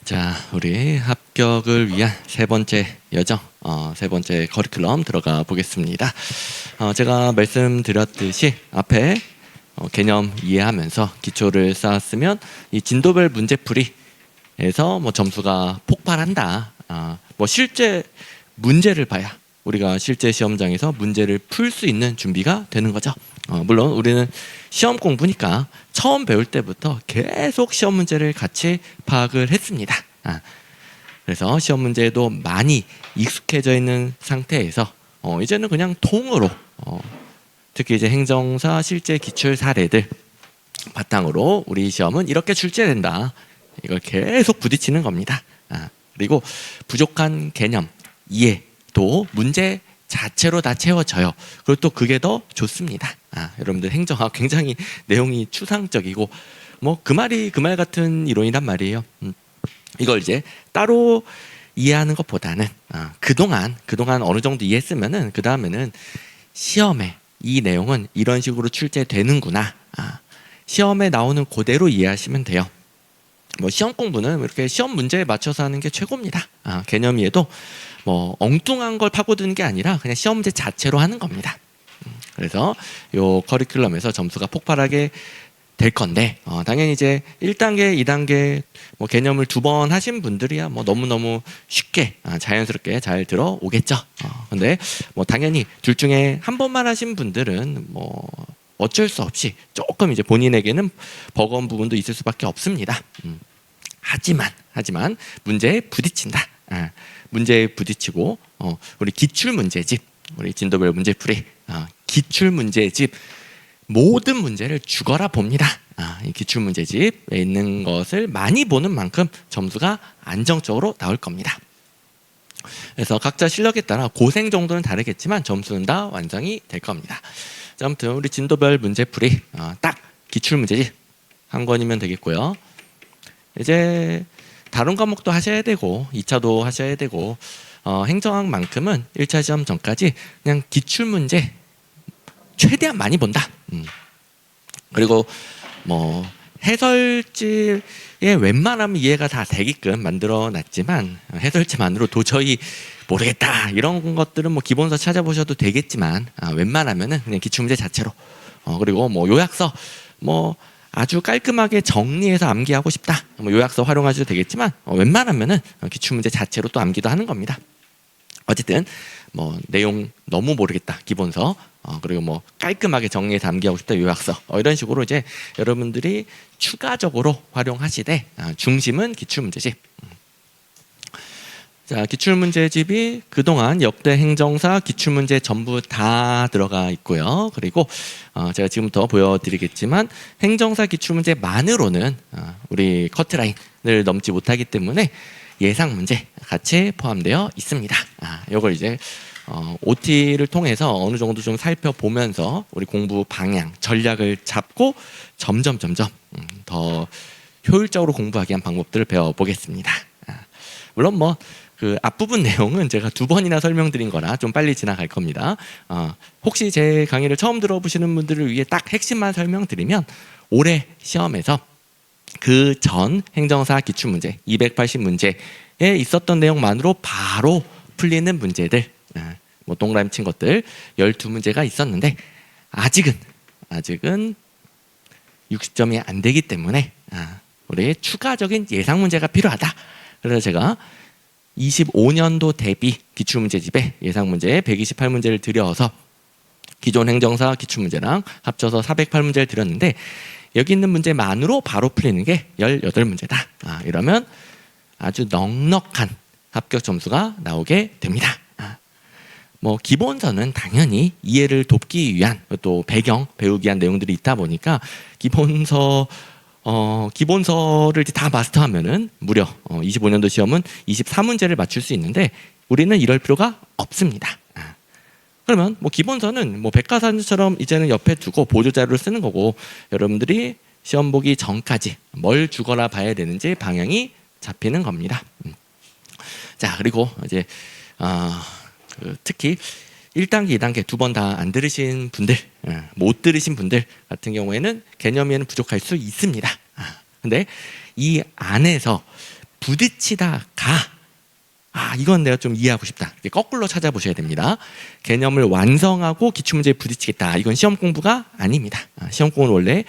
자, 우리 합격을 위한 세 번째 여정, 세 번째 커리큘럼 들어가 보겠습니다. 제가 말씀드렸듯이 앞에 개념 이해하면서 기초를 쌓았으면 이 진도별 문제풀이에서 뭐 점수가 폭발한다. 뭐 실제 문제를 봐야 우리가 실제 시험장에서 문제를 풀 수 있는 준비가 되는 거죠. 물론 우리는 시험 공부니까 처음 배울 때부터 계속 시험 문제를 같이 파악을 했습니다. 그래서 시험 문제에도 많이 익숙해져 있는 상태에서 이제는 그냥 통으로 특히 이제 행정사 실제 기출 사례들 바탕으로 우리 시험은 이렇게 출제된다. 이걸 계속 부딪히는 겁니다. 그리고 부족한 개념, 이해도 문제 자체로 다 채워져요. 그리고 또 그게 더 좋습니다. 여러분들 행정학 굉장히 내용이 추상적이고 뭐 그 말이 그 말 같은 이론이란 말이에요. 이걸 이제 따로 이해하는 것보다는 그동안 어느 정도 이해했으면은 그 다음에는 시험에 이 내용은 이런 식으로 출제되는구나. 시험에 나오는 그대로 이해하시면 돼요. 뭐 시험 공부는 이렇게 시험 문제에 맞춰서 하는 게 최고입니다. 개념 이해도 뭐 엉뚱한 걸 파고드는 게 아니라 그냥 시험 문제 자체로 하는 겁니다. 그래서 요 커리큘럼에서 점수가 폭발하게 될 건데 당연히 이제 1단계, 2단계 뭐 개념을 2번 하신 분들이야 뭐 너무너무 쉽게 자연스럽게 잘 들어오겠죠. 근데 뭐 당연히 둘 중에 한 번만 하신 분들은 뭐 어쩔 수 없이 조금 이제 본인에게는 버거운 부분도 있을 수밖에 없습니다. 하지만 문제에 부딪힌다. 문제에 부딪히고 우리 기출 문제집, 우리 진도별 문제풀이 기출 문제집 모든 문제를 죽어라 봅니다. 이 기출 문제집에 있는 것을 많이 보는 만큼 점수가 안정적으로 나올 겁니다. 그래서 각자 실력에 따라 고생 정도는 다르겠지만 점수는 다 완성이 될 겁니다. 자, 아무튼 우리 진도별 문제풀이 딱 기출 문제집 한 권이면 되겠고요. 이제 다른 과목도 하셔야 되고 2차도 하셔야 되고 행정학만큼은 1차 시험 전까지 그냥 기출문제 최대한 많이 본다. 그리고 뭐 해설지에 웬만하면 이해가 다 되게끔 만들어 놨지만 해설지만으로 도저히 모르겠다 이런 것들은 뭐 기본서 찾아보셔도 되겠지만 웬만하면은 그냥 기출문제 자체로 그리고 뭐 요약서 뭐 아주 깔끔하게 정리해서 암기하고 싶다. 뭐 요약서 활용하셔도 되겠지만 웬만하면은 기출문제 자체로 또 암기도 하는 겁니다. 어쨌든 뭐 내용 너무 모르겠다 기본서 그리고 뭐 깔끔하게 정리해서 암기하고 싶다 요약서 이런 식으로 이제 여러분들이 추가적으로 활용하시되 중심은 기출문제집. 자, 기출문제집이 그동안 역대 행정사 기출문제 전부 다 들어가 있고요. 그리고 제가 지금부터 보여드리겠지만 행정사 기출문제만으로는 우리 커트라인을 넘지 못하기 때문에 예상 문제 같이 포함되어 있습니다. 이걸 이제 OT를 통해서 어느 정도 좀 살펴보면서 우리 공부 방향, 전략을 잡고 점점 더 효율적으로 공부하기 위한 방법들을 배워보겠습니다. 물론 뭐 그 앞부분 내용은 제가 2번이나 설명드린 거라 좀 빨리 지나갈 겁니다. 혹시 제 강의를 처음 들어보시는 분들을 위해 딱 핵심만 설명드리면 올해 시험에서 그 전 행정사 기출문제 280문제에 있었던 내용만으로 바로 풀리는 문제들 뭐 동그라미 친 것들 12문제가 있었는데 아직은 60점이 안 되기 때문에 우리 추가적인 예상 문제가 필요하다. 그래서 제가 25년도 대비 기출문제집에 예상 문제 128문제를 드려서 기존 행정사 기출문제랑 합쳐서 408문제를 드렸는데 여기 있는 문제만으로 바로 풀리는 게 18문제다. 이러면 아주 넉넉한 합격 점수가 나오게 됩니다. 뭐 기본서는 당연히 이해를 돕기 위한 또 배경 배우기 위한 내용들이 있다 보니까 기본서를 다 마스터하면은 무려 25년도 시험은 24문제를 맞출 수 있는데 우리는 이럴 필요가 없습니다. 그러면 뭐 기본서는 뭐 백과사전처럼 이제는 옆에 두고 보조 자료를 쓰는 거고 여러분들이 시험 보기 전까지 뭘 주거나 봐야 되는지 방향이 잡히는 겁니다. 자, 그리고 이제 특히 1단계, 2단계 2번 다 안 들으신 분들, 못 들으신 분들 같은 경우에는 개념에는 부족할 수 있습니다. 근데 이 안에서 부딪히다가 이건 내가 좀 이해하고 싶다. 거꾸로 찾아보셔야 됩니다. 개념을 완성하고 기출문제에 부딪히겠다. 이건 시험 공부가 아닙니다. 시험 공부는 원래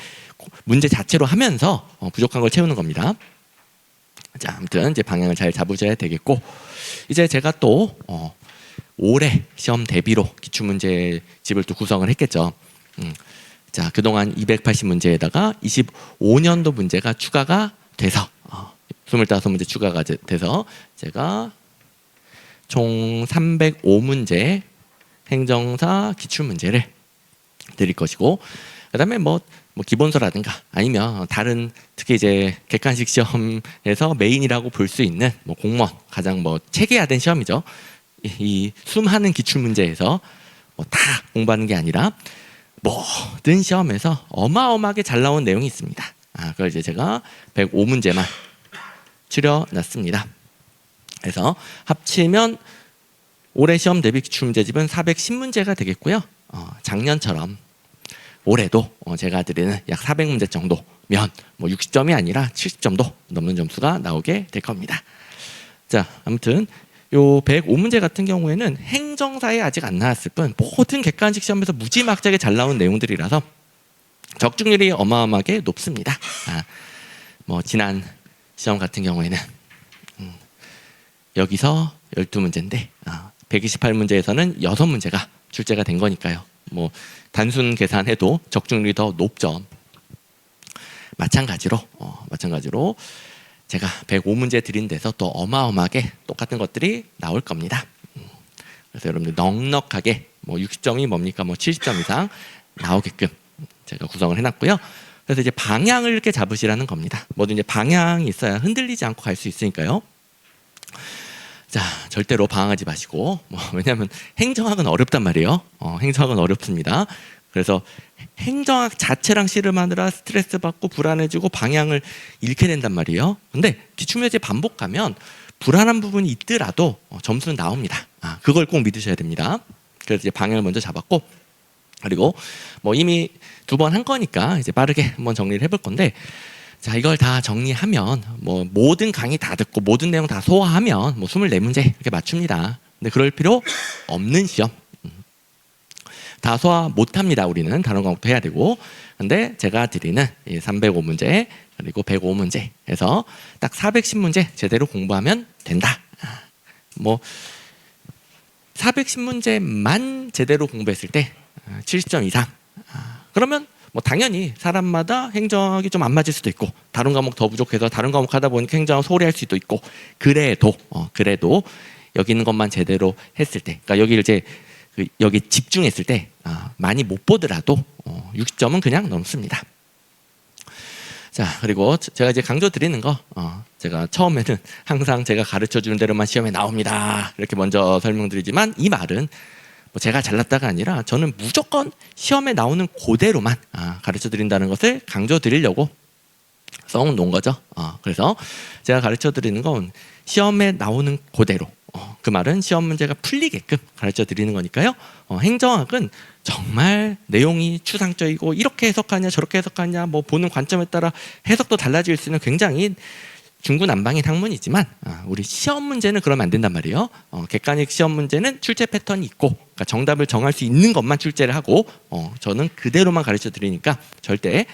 문제 자체로 하면서 부족한 걸 채우는 겁니다. 자, 아무튼 이제 방향을 잘 잡으셔야 되겠고, 이제 제가 또 올해 시험 대비로 기출문제 집을 또 구성을 했겠죠. 자, 그동안 280문제에다가 25년도 문제가 추가가 돼서 25문제 추가가 돼서 제가 총 305문제 행정사 기출문제를 드릴 것이고, 그다음에 뭐 기본서라든가 아니면 다른 특히 이제 객관식 시험에서 메인이라고 볼 수 있는 공무원 가장 체계화된 시험이죠. 이 수많은 기출 문제에서 다 공부하는 게 아니라 모든 시험에서 어마어마하게 잘 나온 내용이 있습니다. 그걸 이제 제가 105문제만 추려놨습니다. 그래서 합치면 올해 시험 대비 기출문제집은 410문제가 되겠고요. 작년처럼 올해도 제가 드리는 약 400문제 정도면 60점이 아니라 70점도 넘는 점수가 나오게 될 겁니다. 자, 아무튼 요 105문제 같은 경우에는 행정사에 아직 안 나왔을 뿐 모든 객관식 시험에서 무지막지하게 잘 나온 내용들이라서 적중률이 어마어마하게 높습니다. 지난 시험 같은 경우에는 여기서 12문제인데 128문제에서는 6문제가 출제가 된 거니까요. 단순 계산해도 적중률이 더 높죠. 마찬가지로 제가 105문제 드린 데서 또 어마어마하게 똑같은 것들이 나올 겁니다. 그래서 여러분들 넉넉하게 60점이 뭡니까 70점 이상 나오게끔 제가 구성을 해놨고요. 그래서 이제 방향을 이렇게 잡으시라는 겁니다. 뭐든 이제 방향이 있어야 흔들리지 않고 갈 수 있으니까요. 자, 절대로 방황하지 마시고 왜냐하면 행정학은 어렵단 말이에요. 행정학은 어렵습니다. 그래서 행정학 자체랑 씨름하느라 스트레스 받고 불안해지고 방향을 잃게 된단 말이에요. 근데 기출문제 반복하면 불안한 부분이 있더라도 점수는 나옵니다. 그걸 꼭 믿으셔야 됩니다. 그래서 이제 방향을 먼저 잡았고, 그리고 이미 2번 한 거니까 이제 빠르게 한번 정리를 해볼 건데, 자, 이걸 다 정리하면 모든 강의 다 듣고 모든 내용 다 소화하면 24문제 이렇게 맞춥니다. 근데 그럴 필요 없는 시험. 다 소화 못합니다. 우리는 다른 과목도 해야 되고. 근데 제가 드리는 305문제 그리고 105문제 해서 딱 410문제 제대로 공부하면 된다. 410문제만 제대로 공부했을 때 70점 이상. 그러면 당연히 사람마다 행정학이 좀 안 맞을 수도 있고 다른 과목 더 부족해서 다른 과목 하다 보니까 행정학 소홀히 할 수도 있고, 그래도 여기 있는 것만 제대로 했을 때, 그러니까 여기를 이제 여기 집중했을 때 많이 못 보더라도 60점은 그냥 넘습니다. 자, 그리고 제가 이제 강조 드리는 거 제가 처음에는 항상 제가 가르쳐 주는 대로만 시험에 나옵니다 이렇게 먼저 설명드리지만, 이 말은 제가 잘났다가 아니라 저는 무조건 시험에 나오는 그대로만 가르쳐 드린다는 것을 강조 드리려고 써놓은 거죠. 그래서 제가 가르쳐 드리는 건 시험에 나오는 그대로, 그 말은 시험 문제가 풀리게끔 가르쳐 드리는 거니까요. 행정학은 정말 내용이 추상적이고 이렇게 해석하냐 저렇게 해석하냐 보는 관점에 따라 해석도 달라질 수 있는 굉장히 중구난방인 학문이지만 우리 시험 문제는 그러면 안 된단 말이에요. 객관식 시험 문제는 출제 패턴이 있고, 그러니까 정답을 정할 수 있는 것만 출제를 하고 저는 그대로만 가르쳐 드리니까 절대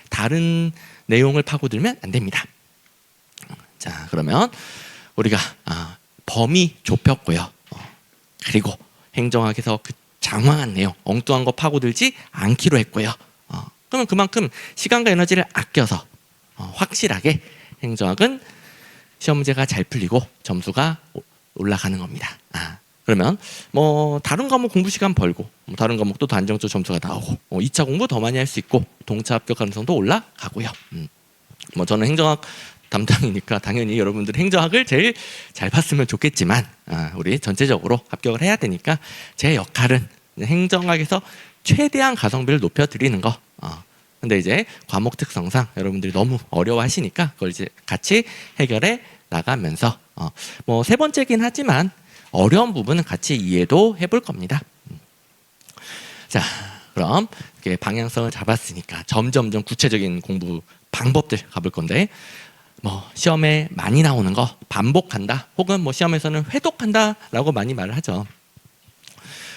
다른 내용을 파고들면 안 됩니다. 자, 그러면 우리가 범위 좁혔고요. 그리고 행정학에서 그 장황한 내용, 엉뚱한 거 파고들지 않기로 했고요. 그러면 그만큼 시간과 에너지를 아껴서 확실하게 행정학은 시험 문제가 잘 풀리고 점수가 올라가는 겁니다. 그러면 다른 과목 공부 시간 벌고 다른 과목도 더 안정적 점수가 나오고 2차 공부 더 많이 할 수 있고 동차 합격 가능성도 올라가고요. 저는 행정학 담당이니까 당연히 여러분들 행정학을 제일 잘 봤으면 좋겠지만 우리 전체적으로 합격을 해야 되니까 제 역할은 행정학에서 최대한 가성비를 높여드리는 거. 근데 이제 과목 특성상 여러분들이 너무 어려워하시니까 그걸 이제 같이 해결해 나가면서 세 번째긴 하지만 어려운 부분은 같이 이해도 해볼 겁니다. 자, 그럼 이렇게 방향성을 잡았으니까 점점점 구체적인 공부 방법들 가볼 건데, 뭐 시험에 많이 나오는 거 반복한다, 혹은 뭐 시험에서는 회독한다라고 많이 말을 하죠.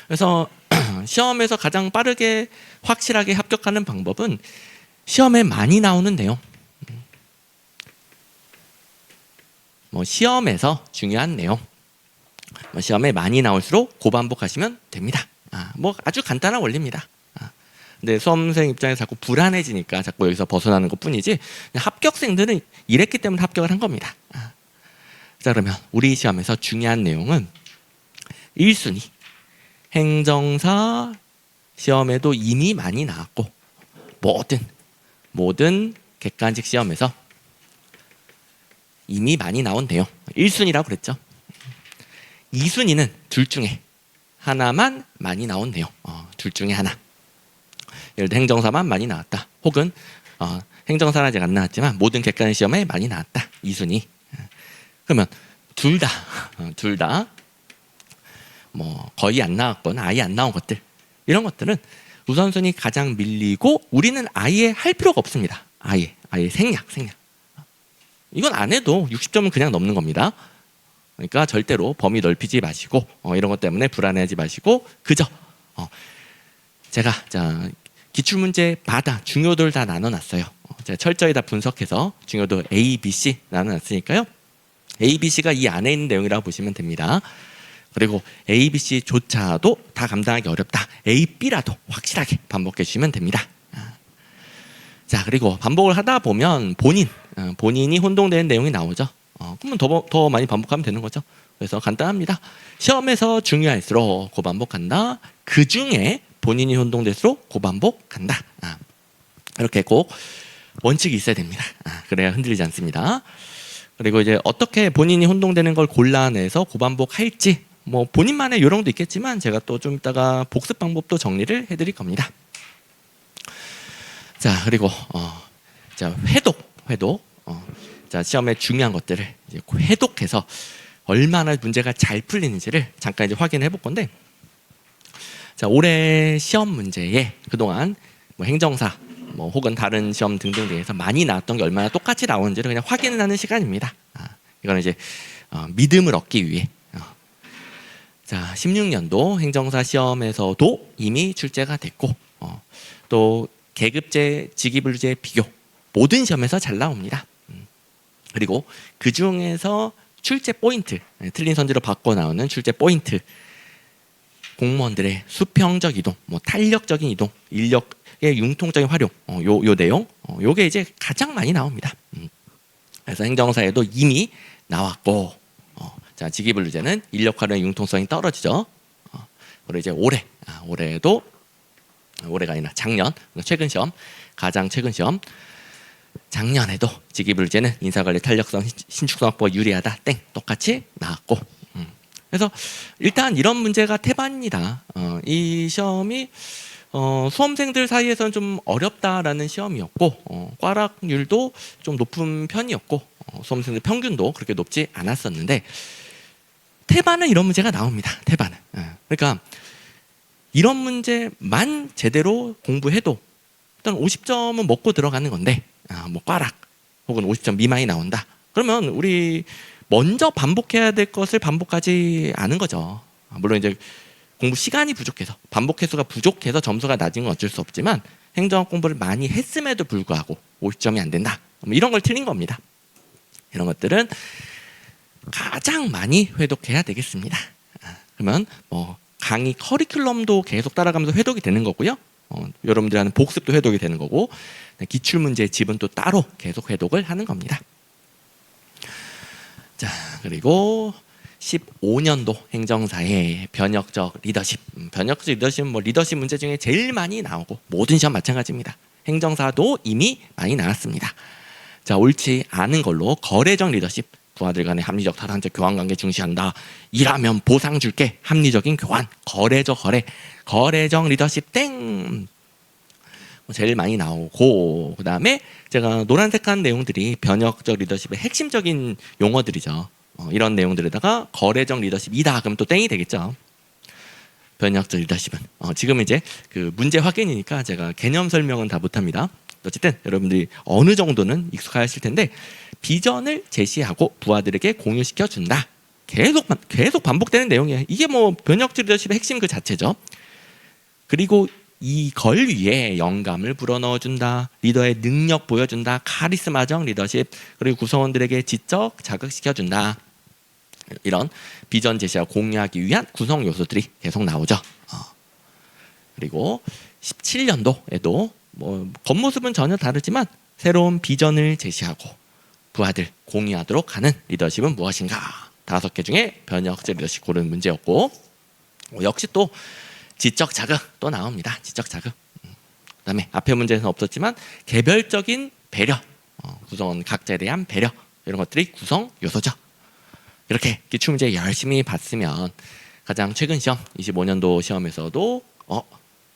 그래서 시험에서 가장 빠르게 확실하게 합격하는 방법은 시험에 많이 나오는 내용, 뭐 시험에서 중요한 내용, 뭐 시험에 많이 나올수록 고반복하시면 됩니다. 뭐 아주 간단한 원리입니다. 근데 수험생 입장에서 자꾸 불안해지니까 자꾸 여기서 벗어나는 것 뿐이지, 합격생들은 이랬기 때문에 합격을 한 겁니다. 자, 그러면 우리 시험에서 중요한 내용은 1순위 행정사 시험에도 이미 많이 나왔고, 모든 객관식 시험에서 이미 많이 나온 내용 1순위라고 그랬죠. 2순위는 둘 중에 하나만 많이 나온 내용, 둘 중에 하나. 예를 들어 행정사만 많이 나왔다, 혹은 행정사는 아직 안 나왔지만 모든 객관 시험에 많이 나왔다, 2순위. 그러면 둘 다 뭐 거의 안 나왔거나 아예 안 나온 것들, 이런 것들은 우선순위 가장 밀리고 우리는 아예 할 필요가 없습니다. 아예 생략. 이건 안 해도 60점은 그냥 넘는 겁니다. 그러니까 절대로 범위 넓히지 마시고, 이런 것 때문에 불안해하지 마시고, 그저 제가 기출문제마다 중요도를 다 나눠놨어요. 제가 철저히 다 분석해서 중요도 A, B, C 나눠놨으니까요. A, B, C가 이 안에 있는 내용이라고 보시면 됩니다. 그리고 A, B, C조차도 다 감당하기 어렵다, A, B라도 확실하게 반복해 주시면 됩니다. 자, 그리고 반복을 하다 보면 본인이 혼동되는 내용이 나오죠. 그러면 더 많이 반복하면 되는 거죠. 그래서 간단합니다. 시험에서 중요할수록 고반복한다, 그 중에 본인이 혼동될수록 고반복한다. 이렇게 꼭 원칙이 있어야 됩니다. 그래야 흔들리지 않습니다. 그리고 이제 어떻게 본인이 혼동되는 걸 골라내서 고반복할지, 뭐 본인만의 요령도 있겠지만 제가 또 좀 이따가 복습 방법도 정리를 해드릴 겁니다. 자, 그리고 회독. 자, 시험에 중요한 것들을 이제 회독해서 얼마나 문제가 잘 풀리는지를 잠깐 이제 확인해 볼 건데, 자, 올해 시험 문제에 그동안 뭐 행정사 혹은 다른 시험 등등 등에서 많이 나왔던 게 얼마나 똑같이 나오는지를 그냥 확인을 하는 시간입니다. 이거는 이제 믿음을 얻기 위해. 자, 16년도 행정사 시험에서도 이미 출제가 됐고, 또 계급제, 직위분류제 비교 모든 시험에서 잘 나옵니다. 그리고 그 중에서 출제 포인트, 틀린 선지로 바꿔 나오는 출제 포인트, 공무원들의 수평적 이동, 탄력적인 이동, 인력의 융통적인 활용, 요 내용, 요게 이제 가장 많이 나옵니다. 그래서 행정사에도 이미 나왔고, 자, 직위분류제는 인력 활용 융통성이 떨어지죠. 그리고 이제 올해가 아니라 작년, 최근 시험, 가장 최근 시험, 작년에도 직위분류제는 인사관리 탄력성, 신축성 확보가 유리하다, 똑같이 나왔고. 그래서 일단 이런 문제가 태반입니다. 이 시험이 수험생들 사이에서는 좀 어렵다라는 시험이었고, 꽈락률도 좀 높은 편이었고, 수험생들 평균도 그렇게 높지 않았었는데, 태반은 이런 문제가 나옵니다. 태반은. 그러니까 이런 문제만 제대로 공부해도 일단 50점은 먹고 들어가는 건데, 뭐 꽈락 혹은 50점 미만이 나온다, 그러면 우리 먼저 반복해야 될 것을 반복하지 않은 거죠. 물론 이제 공부 시간이 부족해서, 반복 횟수가 부족해서 점수가 낮은 건 어쩔 수 없지만, 행정학 공부를 많이 했음에도 불구하고 50점이 안 된다, 이런 걸 틀린 겁니다. 이런 것들은 가장 많이 회독해야 되겠습니다. 그러면 뭐 강의 커리큘럼도 계속 따라가면서 회독이 되는 거고요. 여러분들이 하는 복습도 회독이 되는 거고, 기출문제 집은 또 따로 계속 회독을 하는 겁니다. 자, 그리고 15년도 행정사의 변혁적 리더십. 변혁적 리더십은 리더십 문제 중에 제일 많이 나오고, 모든 시험 마찬가지입니다. 행정사도 이미 많이 나왔습니다. 자, 옳지 않은 걸로 거래적 리더십. 부하들 간의 합리적 타당적 교환관계 중시한다. 일하면 보상 줄게. 합리적인 교환. 거래적 리더십 제일 많이 나오고, 그 다음에 제가 노란색한 내용들이 변혁적 리더십의 핵심적인 용어들이죠. 이런 내용들에다가 거래적 리더십이다 그럼 또 땡이 되겠죠. 변혁적 리더십은 지금 이제 그 문제 확인이니까 제가 개념 설명은 다 못합니다. 어쨌든 여러분들이 어느 정도는 익숙하실 텐데 비전을 제시하고 부하들에게 공유시켜 준다. 계속 반복되는 내용이에요. 이게 뭐 변혁적 리더십의 핵심 그 자체죠. 그리고 이걸 위해 영감을 불어넣어 준다. 리더의 능력 보여준다. 카리스마적 리더십. 그리고 구성원들에게 지적 자극시켜 준다. 이런 비전 제시와 공유하기 위한 구성 요소들이 계속 나오죠. 그리고 17년도에도 뭐 겉모습은 전혀 다르지만 새로운 비전을 제시하고 부하들 공유하도록 하는 리더십은 무엇인가? 5개 중에 변혁적 리더십 고른 문제였고 역시 또 지적 자극 또 나옵니다. 지적 자극. 그다음에 앞에 문제에서는 없었지만 개별적인 배려, 구성원 각자에 대한 배려 이런 것들이 구성 요소죠. 이렇게 기출 문제 열심히 봤으면 가장 최근 시험 25년도 시험에서도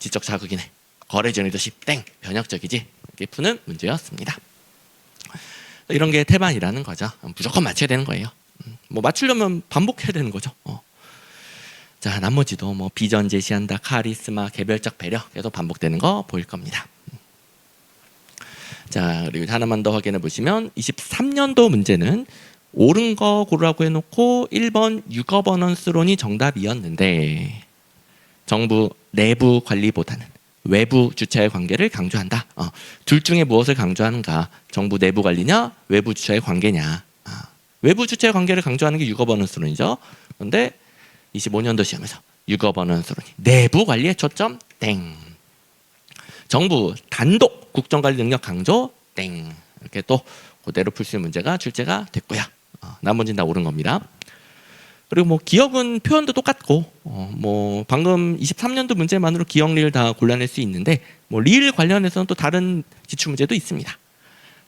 지적 자극이네. 거래적 리더십 땡 변혁적이지 이렇게 푸는 문제였습니다. 이런 게 태반이라는 거죠. 무조건 맞춰야 되는 거예요. 뭐 맞추려면 반복해야 되는 거죠. 자, 나머지도 뭐 비전 제시한다, 카리스마, 개별적 배려 계속 반복되는 거 보일 겁니다. 자, 그리고 하나만 더 확인해 보시면 23년도 문제는 옳은 거 고르라고 해놓고 1번 유거버넌스론이 정답이었는데 정부 내부 관리보다는 외부 주체의 관계를 강조한다. 둘 중에 무엇을 강조하는가? 정부 내부 관리냐, 외부 주체의 관계냐? 외부 주체의 관계를 강조하는 게 유거버넌스론이죠. 그런데 25년도 시험에서 유거버넌스론이 내부 관리에 초점 땡. 정부 단독 국정관리 능력 강조 땡. 이렇게 또 그대로 풀 수 있는 문제가 출제가 됐고요. 나머지는 다 옳은 겁니다. 그리고 뭐 기억은 표현도 똑같고 뭐 방금 23년도 문제만으로 기억리를 다 골라낼 수 있는데 뭐 릴 관련해서는 또 다른 기출 문제도 있습니다.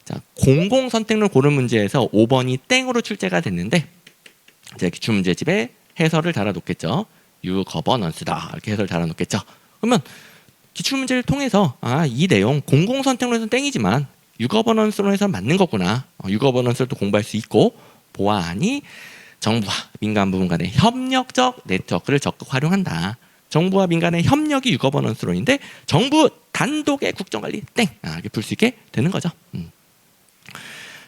자, 공공 선택을 고른 문제에서 5번이 땡으로 출제가 됐는데 이제 기출 문제집에 해설을 달아놓겠죠. 유거버넌스다 이렇게 해설 달아놓겠죠. 그러면 기출 문제를 통해서 이 내용 공공 선택론에서는 땡이지만 유거버넌스론에서 맞는 거구나. 유거버넌스를 또 공부할 수 있고 보안이 정부와 민간 부분 간의 협력적 네트워크를 적극 활용한다. 정부와 민간의 협력이 유거버넌스론인데 정부 단독의 국정관리 땡 이렇게 풀 수 있게 되는 거죠.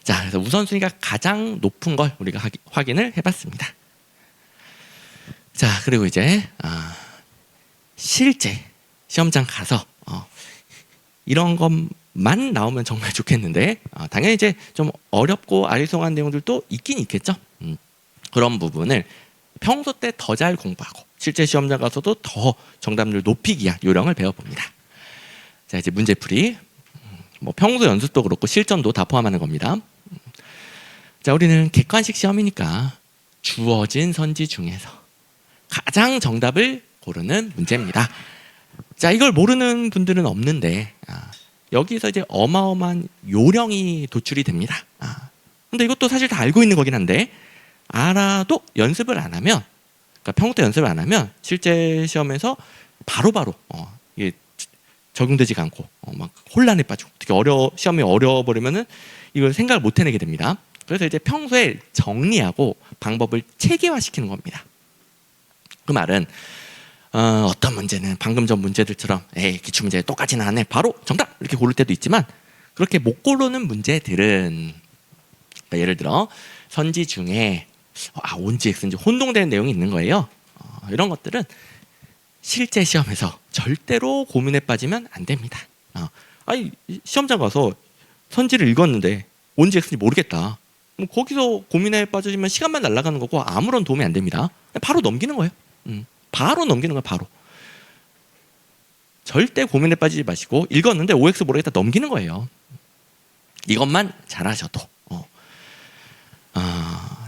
자, 그래서 우선순위가 가장 높은 걸 우리가 확인을 해봤습니다. 자, 그리고 이제 실제 시험장 가서 이런 것만 나오면 정말 좋겠는데 당연히 이제 좀 어렵고 아리송한 내용들도 있긴 있겠죠. 그런 부분을 평소 때 더 잘 공부하고 실제 시험장 가서도 더 정답률 높이기 위한 요령을 배워봅니다. 자, 이제 문제풀이. 뭐 평소 연습도 그렇고 실전도 다 포함하는 겁니다. 자, 우리는 객관식 시험이니까 주어진 선지 중에서 가장 정답을 고르는 문제입니다. 자, 이걸 모르는 분들은 없는데 여기서 이제 어마어마한 요령이 도출이 됩니다. 근데 이것도 사실 다 알고 있는 거긴 한데 알아도 연습을 안 하면, 그러니까 평소 때 연습을 안 하면 실제 시험에서 바로바로 이게 적용되지가 않고 막 혼란에 빠지고 특히 시험이 어려워버리면은 이걸 생각을 못 해내게 됩니다. 그래서 이제 평소에 정리하고 방법을 체계화시키는 겁니다. 그 말은 어떤 문제는 방금 전 문제들처럼 기출 문제 똑같지는 않네 바로 정답 이렇게 고를 때도 있지만 그렇게 못 고르는 문제들은 그러니까 예를 들어 선지 중에 온지 X인지 혼동되는 내용이 있는 거예요. 이런 것들은 실제 시험에서 절대로 고민에 빠지면 안 됩니다. 시험장 가서 선지를 읽었는데 온지 X인지 모르겠다. 거기서 고민에 빠지면 시간만 날아가는 거고 아무런 도움이 안 됩니다. 바로 넘기는 거예요. 바로 넘기는 거예요. 바로. 절대 고민에 빠지지 마시고 읽었는데 OX 모르겠다 넘기는 거예요. 이것만 잘하셔도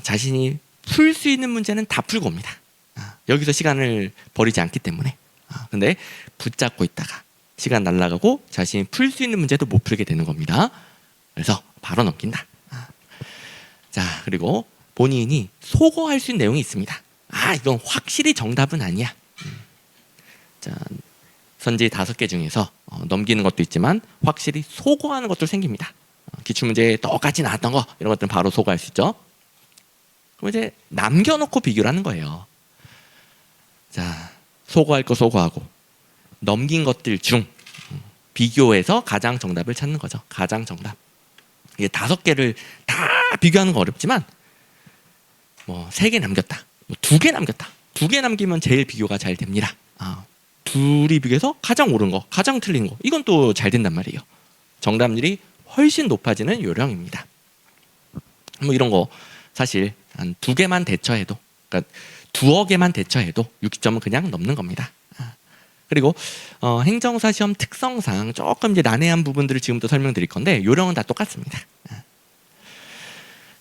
자신이 풀 수 있는 문제는 다 풀고 옵니다. 여기서 시간을 버리지 않기 때문에. 근데 붙잡고 있다가 시간 날아가고 자신이 풀 수 있는 문제도 못 풀게 되는 겁니다. 그래서 바로 넘긴다. 자, 그리고 본인이 소거할 수 있는 내용이 있습니다. 이건 확실히 정답은 아니야. 자, 선지 5개 중에서 넘기는 것도 있지만 확실히 소거하는 것도 생깁니다. 기출문제에 똑같이 나왔던 거 이런 것들은 바로 소거할 수 있죠. 그럼 이제 남겨놓고 비교를 하는 거예요. 자, 소거할 거 소거하고 넘긴 것들 중 비교해서 가장 정답을 찾는 거죠. 가장 정답. 이게 5개를 다 비교하는 건 어렵지만 뭐 3개 남겼다, 뭐 2개 남겼다. 2개 남기면 제일 비교가 잘 됩니다. 둘이 비교해서 가장 옳은 거, 가장 틀린 거, 이건 또 잘 된단 말이에요. 정답률이 훨씬 높아지는 요령입니다. 뭐 이런 거 사실 한 2개만 대처해도, 그러니까 2어 개만 대처해도 60점은 그냥 넘는 겁니다. 그리고 행정사 시험 특성상 조금 이제 난해한 부분들을 지금부터 설명드릴 건데 요령은 다 똑같습니다.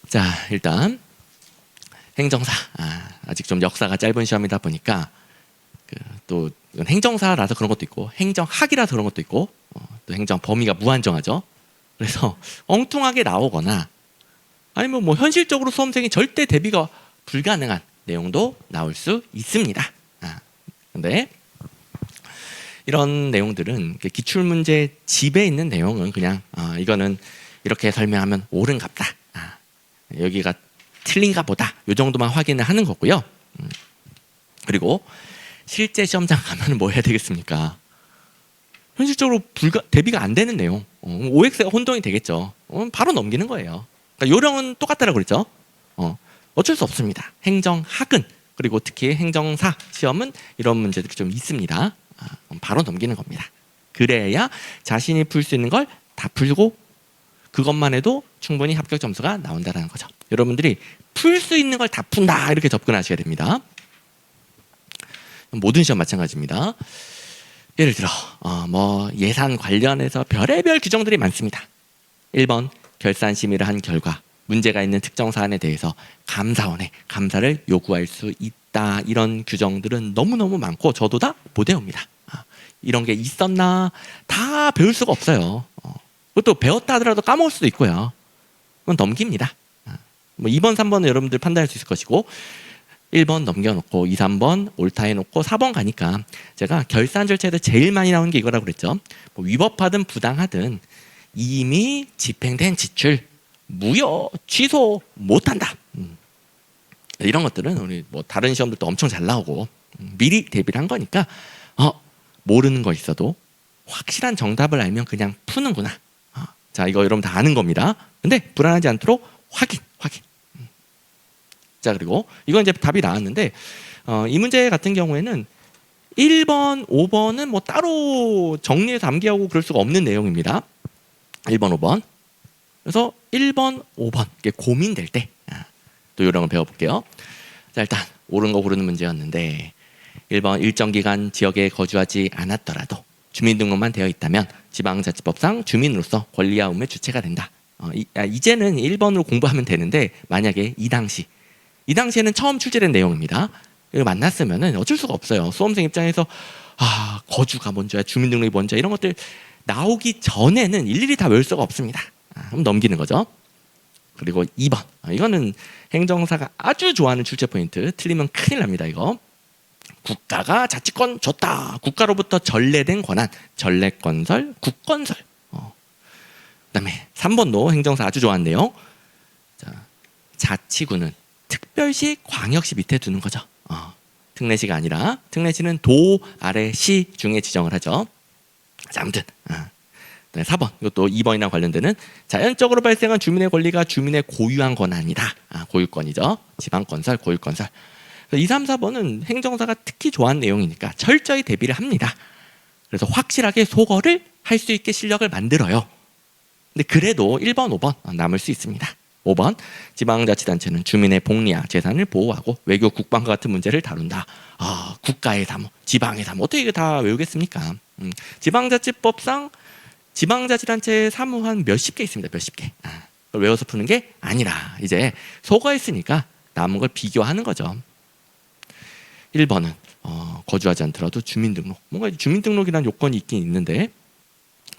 자, 일단 행정사, 아직 좀 역사가 짧은 시험이다 보니까 또 이건 행정사라서 그런 것도 있고 행정학이라서 그런 것도 있고 또 행정 범위가 무한정하죠. 그래서 엉뚱하게 나오거나 아니면 뭐 현실적으로 수험생이 절대 대비가 불가능한 내용도 나올 수 있습니다. 근데 이런 내용들은 기출문제 집에 있는 내용은 그냥 이거는 이렇게 설명하면 옳은갑다, 여기가 틀린가 보다, 이 정도만 확인을 하는 거고요. 그리고 실제 시험장 가면 뭐 해야 되겠습니까? 현실적으로 대비가 안 되는 내용, OX가 혼동이 되겠죠. 바로 넘기는 거예요. 그러니까 요령은 똑같다라고 그랬죠. 어쩔 수 없습니다. 행정학은, 그리고 특히 행정사 시험은 이런 문제들이 좀 있습니다. 바로 넘기는 겁니다. 그래야 자신이 풀 수 있는 걸 다 풀고 그것만 해도 충분히 합격 점수가 나온다는 거죠. 여러분들이 풀 수 있는 걸 다 푼다 이렇게 접근하셔야 됩니다. 모든 시험 마찬가지입니다. 예를 들어 뭐 예산 관련해서 별의별 규정들이 많습니다. 1번 결산 심의를 한 결과 문제가 있는 특정 사안에 대해서 감사원에 감사를 요구할 수 있다. 이런 규정들은 너무너무 많고 저도 다 못 외웁니다. 이런 게 있었나 다 배울 수가 없어요. 그것도 배웠다 하더라도 까먹을 수도 있고요. 그건 넘깁니다. 뭐 2번, 3번은 여러분들 판단할 수 있을 것이고 1번 넘겨놓고 2, 3번 옳다 해놓고 4번 가니까 제가 결산 절차에서 제일 많이 나오는 게 이거라고 그랬죠. 뭐 위법하든 부당하든 이미 집행된 지출 무효, 취소 못한다. 이런 것들은 우리 뭐 다른 시험들도 엄청 잘 나오고 미리 대비를 한 거니까 모르는 거 있어도 확실한 정답을 알면 그냥 푸는구나. 자, 이거 여러분 다 아는 겁니다. 근데 불안하지 않도록 확인. 자, 그리고 이건 이제 답이 나왔는데 이 문제 같은 경우에는 1번, 5번은 뭐 따로 정리해서 암기하고 그럴 수가 없는 내용입니다. 1번, 5번. 그래서 1번, 5번 고민될 때 또 이런 걸 배워볼게요. 자, 일단 옳은 거 고르는 문제였는데 1번 일정 기간 지역에 거주하지 않았더라도 주민등록만 되어 있다면 지방자치법상 주민으로서 권리와 의무의 주체가 된다. 이제는 1번으로 공부하면 되는데 만약에 이 당시에는 처음 출제된 내용입니다. 이거 만났으면은 어쩔 수가 없어요. 수험생 입장에서 거주가 먼저야, 주민등록이 먼저야, 이런 것들 나오기 전에는 일일이 다 외울 수가 없습니다. 그럼 넘기는 거죠. 그리고 2번, 이거는 행정사가 아주 좋아하는 출제 포인트. 틀리면 큰일 납니다. 이거 국가가 자치권 줬다. 국가로부터 전래된 권한, 전래건설, 국건설. 그다음에 3번도 행정사 아주 좋아하는데요. 자, 자치구는 특별시, 광역시 밑에 두는 거죠. 특례시가 아니라 특례시는 도 아래 시 중에 지정을 하죠. 자, 아무튼 4번, 이것도 2번이랑 관련되는 자연적으로 발생한 주민의 권리가 주민의 고유한 권한이다. 고유권이죠. 지방건설, 고유건설. 2, 3, 4번은 행정사가 특히 좋아하는 내용이니까 철저히 대비를 합니다. 그래서 확실하게 소거를 할 수 있게 실력을 만들어요. 근데 그래도 1번, 5번 남을 수 있습니다. 5번, 지방자치단체는 주민의 복리와 재산을 보호하고 외교, 국방과 같은 문제를 다룬다. 국가의 사무, 지방의 사무, 어떻게 이거 다 외우겠습니까? 지방자치법상 지방자치단체 사무 한 몇십 개 있습니다. 몇십 개. 그걸 외워서 푸는 게 아니라 이제 소거했으니까 남은 걸 비교하는 거죠. 1번은 거주하지 않더라도 주민등록, 뭔가 주민등록이라는 요건이 있긴 있는데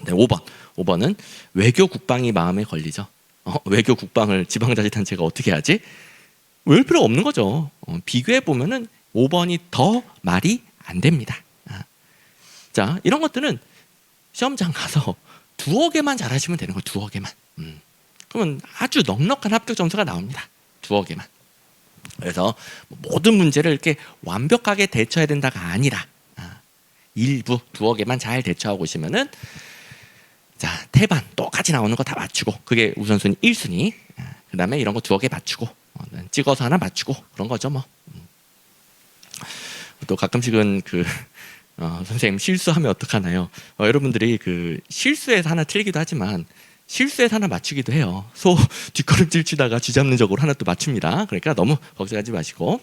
5번은 외교, 국방이 마음에 걸리죠. 외교, 국방을 지방자치단체가 어떻게 하지? 외울 필요가 없는 거죠. 비교해 보면은 5번이 더 말이 안 됩니다. 자, 이런 것들은 시험장 가서 2어 개만 잘하시면 되는 거예요. 2어 개만. 그러면 아주 넉넉한 합격 점수가 나옵니다. 2어 개만. 그래서 모든 문제를 이렇게 완벽하게 대처해야 된다가 아니라 일부 2어 개만 잘 대처하고 오시면은 자, 태반 똑같이 나오는 거 다 맞추고 그게 우선순위 1순위. 그 다음에 이런 거 두어 개 맞추고 찍어서 하나 맞추고 그런 거죠 뭐. 또 가끔씩은 선생님 실수하면 어떡하나요? 여러분들이 실수해서 하나 틀리기도 하지만 실수해서 하나 맞추기도 해요. 소 뒷걸음질 치다가 쥐잡는적으로 하나 또 맞춥니다. 그러니까 너무 걱정하지 마시고.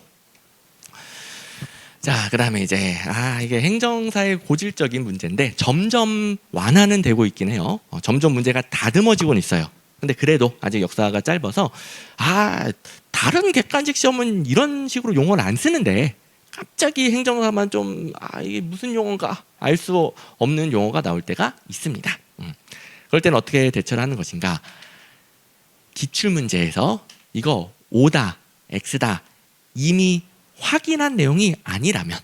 자, 그 다음에 이제 이게 행정사의 고질적인 문제인데 점점 완화는 되고 있긴 해요. 점점 문제가 다듬어지고는 있어요. 근데 그래도 아직 역사가 짧아서 다른 객관식 시험은 이런 식으로 용어를 안 쓰는데 갑자기 행정사만 좀 이게 무슨 용어인가 알 수 없는 용어가 나올 때가 있습니다. 그럴 때는 어떻게 대처를 하는 것인가? 기출문제에서 이거 O다, X다 이미 확인한 내용이 아니라면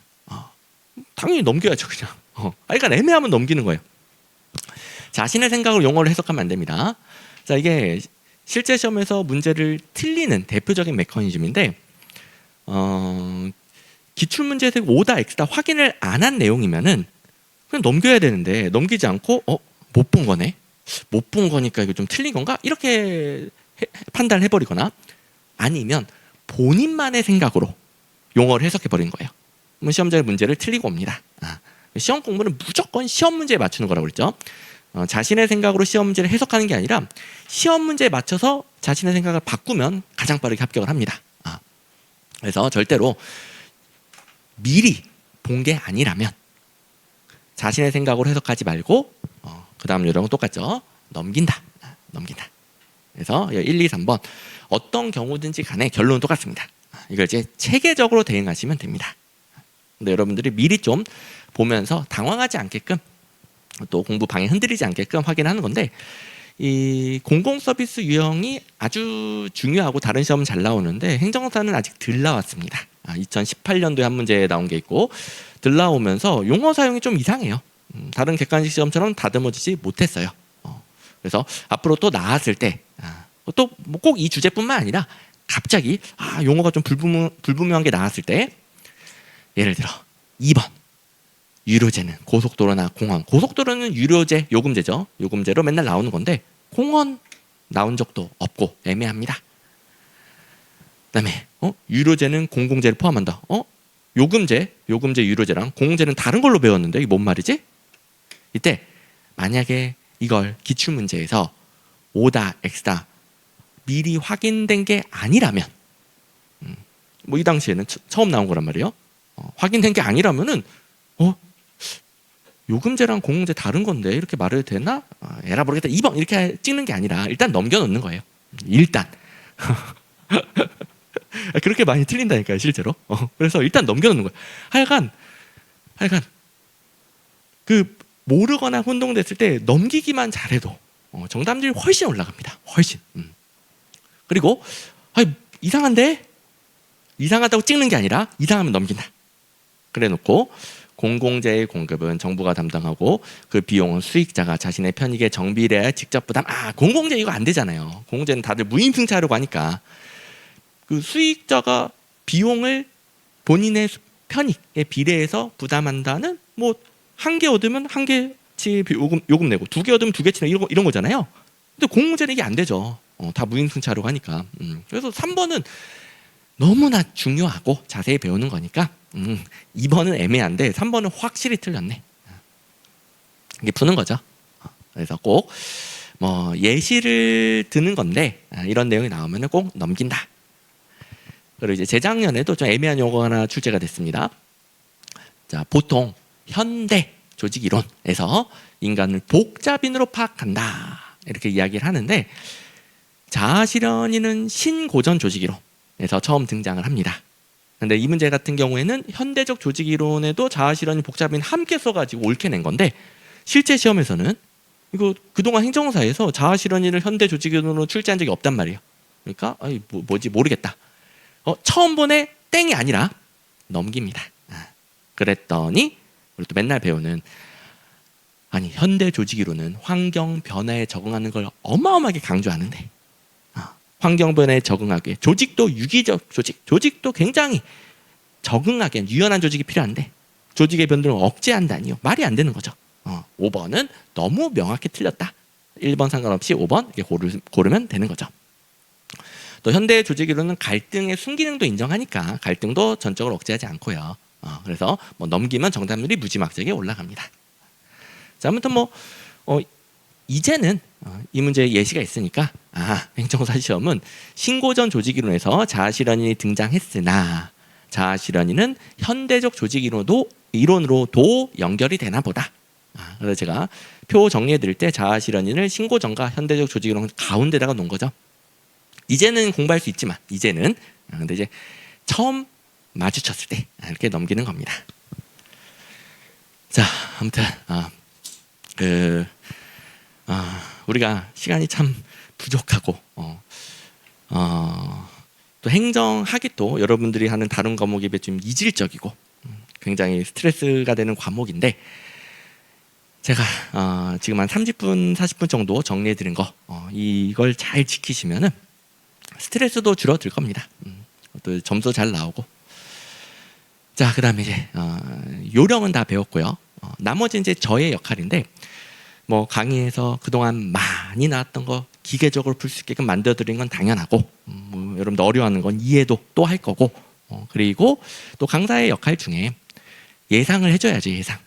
당연히 넘겨야죠 그냥. 그러니까 애매하면 넘기는 거예요. 자신의 생각으로 용어를 해석하면 안 됩니다. 자, 이게 실제 시험에서 문제를 틀리는 대표적인 메커니즘인데 기출문제에서 O다 X다 확인을 안 한 내용이면은 그냥 넘겨야 되는데 넘기지 않고 못 본 거네. 못 본 거니까 이거 좀 틀린 건가? 이렇게 판단을 해버리거나 아니면 본인만의 생각으로 용어를 해석해버리는 거예요. 그러면 시험장의 문제를 틀리고 옵니다. 시험 공부는 무조건 시험 문제에 맞추는 거라고 그랬죠. 자신의 생각으로 시험 문제를 해석하는 게 아니라 시험 문제에 맞춰서 자신의 생각을 바꾸면 가장 빠르게 합격을 합니다. 그래서 절대로 미리 본 게 아니라면 자신의 생각으로 해석하지 말고 그 다음 요령은 똑같죠. 넘긴다. 그래서 1, 2, 3번 어떤 경우든지 간에 결론은 똑같습니다. 이걸 이제 체계적으로 대응하시면 됩니다. 근데 여러분들이 미리 좀 보면서 당황하지 않게끔 또 공부 방향 흔들리지 않게끔 확인하는 건데 이 공공서비스 유형이 아주 중요하고 다른 시험은 잘 나오는데 행정사는 아직 덜 나왔습니다. 2018년도에 한 문제 나온 게 있고 덜 나오면서 용어 사용이 좀 이상해요. 다른 객관식 시험처럼 다듬어지지 못했어요. 그래서 앞으로 또 나왔을 때 또 꼭 이 주제뿐만 아니라 갑자기 용어가 좀 불분명한 게 나왔을 때 예를 들어 2번 유료제는 고속도로나 공원. 고속도로는 유료제, 요금제죠. 요금제로 맨날 나오는 건데 공원 나온 적도 없고 애매합니다. 그다음에 유료제는 공공재를 포함한다. 요금제 유료제랑 공공재는 다른 걸로 배웠는데 이게 뭔 말이지? 이때 만약에 이걸 기출문제에서 O다 X다 미리 확인된 게 아니라면 이 당시에는 처음 나온 거란 말이에요. 확인된 게 아니라면은 요금제랑 공공재 다른 건데 이렇게 말해도 되나? 에라 모르겠다. 2번 이렇게 찍는 게 아니라 일단 넘겨놓는 거예요. 일단 그렇게 많이 틀린다니까요 실제로. 그래서 일단 넘겨놓는 거예요. 하여간 모르거나 혼동됐을 때 넘기기만 잘해도 정답률이 훨씬 올라갑니다. 훨씬. 그리고 이상하다고 찍는 게 아니라 이상하면 넘긴다. 그래놓고 공공재의 공급은 정부가 담당하고 그 비용은 수익자가 자신의 편익에 정비례 직접 부담. 공공재 이거 안 되잖아요. 공공재는 다들 무임승차하려고 하니까 그 수익자가 비용을 본인의 편익에 비례해서 부담한다는 한 개 얻으면 한 개치 요금 내고 2개 얻으면 2개치 내고 이런 거잖아요. 근데 공공재는 이게 안 되죠. 다 무임승차하려고 하니까. 그래서 3번은 너무나 중요하고 자세히 배우는 거니까 2번은 애매한데 3번은 확실히 틀렸네. 이게 푸는 거죠. 그래서 꼭 예시를 드는 건데 이런 내용이 나오면 꼭 넘긴다. 그리고 이제 재작년에도 좀 애매한 용어가 하나 출제가 됐습니다. 자, 보통 현대 조직이론에서 인간을 복잡인으로 파악한다 이렇게 이야기를 하는데 자아실현이는 신고전 조직이론에서 처음 등장을 합니다. 근데 이 문제 같은 경우에는 현대적 조직이론에도 자아실현이 복잡인 함께 써가지고 옳게 낸 건데 실제 시험에서는 이거 그동안 행정사에서 자아실현이를 현대 조직이론으로 출제한 적이 없단 말이에요. 그러니까 뭐지 모르겠다. 처음 보내 땡이 아니라 넘깁니다. 그랬더니 우리 또 맨날 배우는 현대 조직이론은 환경 변화에 적응하는 걸 어마어마하게 강조하는데 환경 변화에 적응하기에 조직도 유기적 조직도 굉장히 적응하기엔 유연한 조직이 필요한데 조직의 변동을 억제한다니요. 말이 안 되는 거죠. 5번은 너무 명확히 틀렸다. 1번 상관없이 5번 이렇게 고르면 되는 거죠. 또 현대 조직이론은 갈등의 순기능도 인정하니까 갈등도 전적으로 억제하지 않고요. 그래서 뭐 넘기면 정답률이 무지막지하게 올라갑니다. 자, 아무튼 이제는 이 문제에 예시가 있으니까 행정사 시험은 신고전 조직이론에서 자아실현인이 등장했으나 자아실현인은 현대적 조직이론으로도 연결이 되나 보다. 그래서 제가 표 정리해 드릴 때 자아실현인을 신고전과 현대적 조직이론 가운데다가 놓은 거죠. 이제는 공부할 수 있지만 이제는 근데 이제 처음 마주쳤을 때 이렇게 넘기는 겁니다. 자, 아무튼 우리가 시간이 참 부족하고 또 행정학이 또 여러분들이 하는 다른 과목에 비해 좀 이질적이고 굉장히 스트레스가 되는 과목인데 제가 지금 한 30분, 40분 정도 정리해 드린 거 이걸 잘 지키시면은 스트레스도 줄어들 겁니다. 또 점수 잘 나오고. 자, 그다음에 이제 요령은 다 배웠고요. 나머지 이제 저의 역할인데 뭐 강의에서 그동안 많이 나왔던 거 기계적으로 풀 수 있게끔 만들어 드린 건 당연하고 여러분들 어려워하는 건 이해도 또 할 거고 그리고 또 강사의 역할 중에 예상을 해줘야죠. 예상.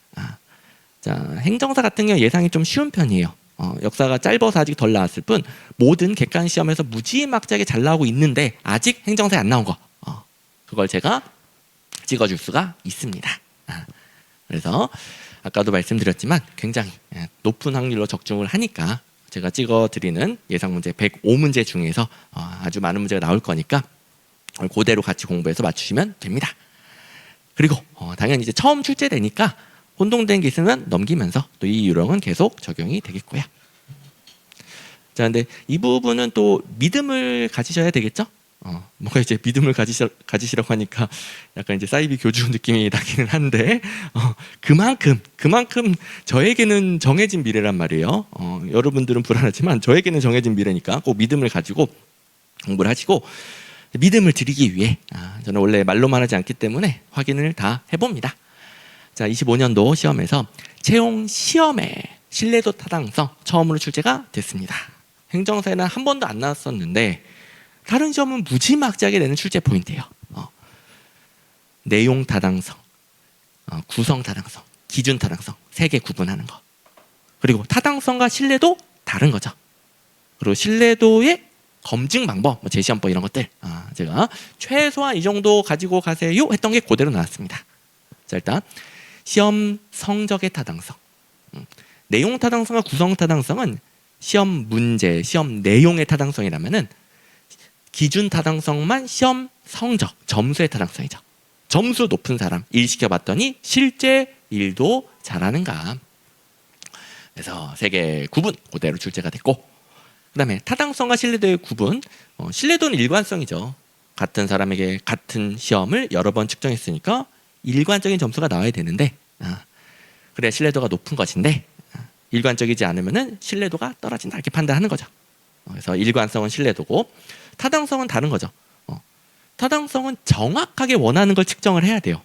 자, 행정사 같은 경우 예상이 좀 쉬운 편이에요. 역사가 짧아서 아직 덜 나왔을 뿐 모든 객관 시험에서 무지막지하게 잘 나오고 있는데 아직 행정사에 안 나온 거 그걸 제가 찍어줄 수가 있습니다. 그래서 아까도 말씀드렸지만 굉장히 높은 확률로 적중을 하니까 제가 찍어드리는 예상 문제 105문제 중에서 아주 많은 문제가 나올 거니까 그대로 같이 공부해서 맞추시면 됩니다. 그리고 당연히 이제 처음 출제되니까 혼동된 게 있으면 넘기면서 또 이 요령은 계속 적용이 되겠고요. 자, 근데 이 부분은 또 믿음을 가지셔야 되겠죠? 뭔가 이제 믿음을 가지시라고 하니까 약간 이제 사이비 교주 느낌이 나기는 한데 그만큼 저에게는 정해진 미래란 말이에요. 여러분들은 불안하지만 저에게는 정해진 미래니까 꼭 믿음을 가지고 공부를 하시고 믿음을 드리기 위해 저는 원래 말로만 하지 않기 때문에 확인을 다 해봅니다. 자, 25년도 시험에서 채용 시험의 신뢰도 타당성 처음으로 출제가 됐습니다. 행정사에는 한 번도 안 나왔었는데 다른 시험은 무지막지하게 내는 출제 포인트예요. 내용 타당성, 구성 타당성, 기준 타당성 3개 구분하는 거. 그리고 타당성과 신뢰도 다른 거죠. 그리고 신뢰도의 검증 방법, 제시험법 이런 것들 제가 최소한 이 정도 가지고 가세요 했던 게 그대로 나왔습니다. 자, 일단 시험 성적의 타당성, 내용 타당성과 구성 타당성은 시험 문제, 시험 내용의 타당성이라면은 기준 타당성만 시험 성적, 점수의 타당성이죠. 점수 높은 사람 일 시켜봤더니 실제 일도 잘하는가. 그래서 3개 구분 그대로 출제가 됐고, 그 다음에 타당성과 신뢰도의 구분. 신뢰도는 일관성이죠. 같은 사람에게 같은 시험을 여러 번 측정했으니까 일관적인 점수가 나와야 되는데 그래야 신뢰도가 높은 것인데 일관적이지 않으면 신뢰도가 떨어진다 이렇게 판단하는 거죠. 그래서 일관성은 신뢰도고 타당성은 다른 거죠. 타당성은 정확하게 원하는 걸 측정을 해야 돼요.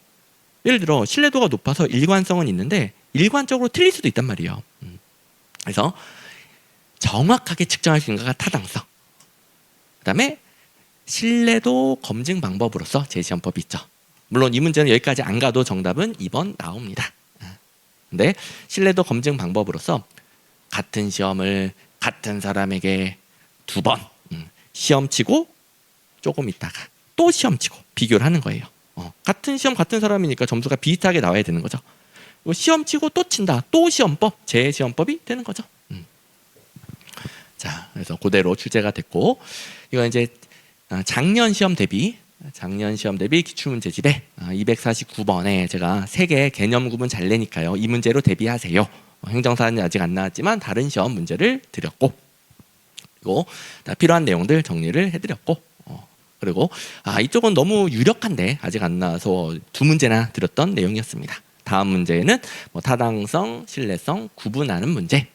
예를 들어 신뢰도가 높아서 일관성은 있는데 일관적으로 틀릴 수도 있단 말이에요. 그래서 정확하게 측정할 수 있는 거가 타당성. 그 다음에 신뢰도 검증 방법으로서 제시험법이 있죠. 물론 이 문제는 여기까지 안 가도 정답은 2번 나옵니다. 근데 신뢰도 검증 방법으로서 같은 시험을 같은 사람에게 2번 시험 치고 조금 있다가 또 시험 치고 비교를 하는 거예요. 같은 시험 같은 사람이니까 점수가 비슷하게 나와야 되는 거죠. 시험 치고 또 친다. 또 시험법, 재시험법이 되는 거죠. 자, 그래서 그대로 출제가 됐고, 이건 이제 작년 시험 대비 기출문제집에 249번에 제가 3개 개념 구분 잘 내니까요. 이 문제로 대비하세요. 행정사는 아직 안 나왔지만 다른 시험 문제를 드렸고, 그리고 필요한 내용들 정리를 해드렸고, 그리고 이쪽은 너무 유력한데 아직 안 나와서 2문제나 드렸던 내용이었습니다. 다음 문제는 타당성, 신뢰성 구분하는 문제.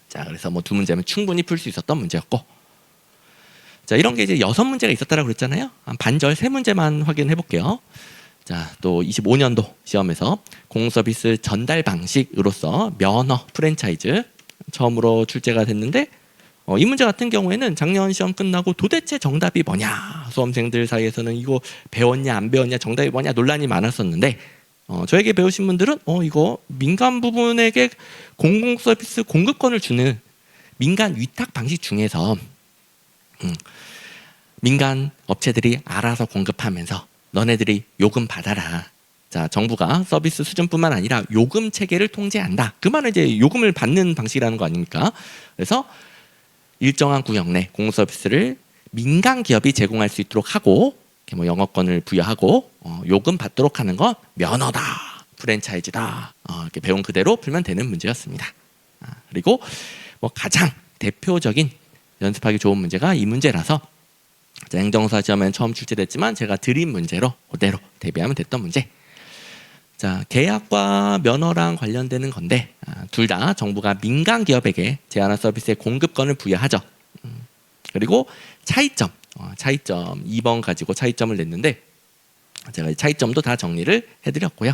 자, 그래서 2문제면 충분히 풀 수 있었던 문제였고, 자, 이런 게 이제 6문제가 있었다라고 그랬잖아요. 한 반절 3문제만 확인해 볼게요. 자, 또 25년도 시험에서 공서비스 전달 방식으로서 면허, 프랜차이즈 처음으로 출제가 됐는데 이 문제 같은 경우에는 작년 시험 끝나고 도대체 정답이 뭐냐, 수험생들 사이에서는 이거 배웠냐 안 배웠냐 정답이 뭐냐 논란이 많았었는데 저에게 배우신 분들은 이거 민간 부분에게 공공 서비스 공급권을 주는 민간 위탁 방식 중에서 민간 업체들이 알아서 공급하면서 너네들이 요금 받아라. 자, 정부가 서비스 수준뿐만 아니라 요금 체계를 통제한다. 그 말은 이제 요금을 받는 방식이라는 거 아닙니까? 그래서 일정한 구역 내 공공 서비스를 민간 기업이 제공할 수 있도록 하고, 뭐 영업권을 부여하고 요금 받도록 하는 건 면허다, 프랜차이즈다. 이렇게 배운 그대로 풀면 되는 문제였습니다. 그리고 뭐 가장 대표적인 연습하기 좋은 문제가 이 문제라서 행정사 시험엔 처음 출제됐지만 제가 드린 문제로 그대로 대비하면 됐던 문제. 자, 계약과 면허랑 관련되는 건데 둘 다 정부가 민간 기업에게 제한한 서비스의 공급권을 부여하죠. 그리고 차이점 2번 가지고 차이점을 냈는데 제가 이 차이점도 다 정리를 해드렸고요.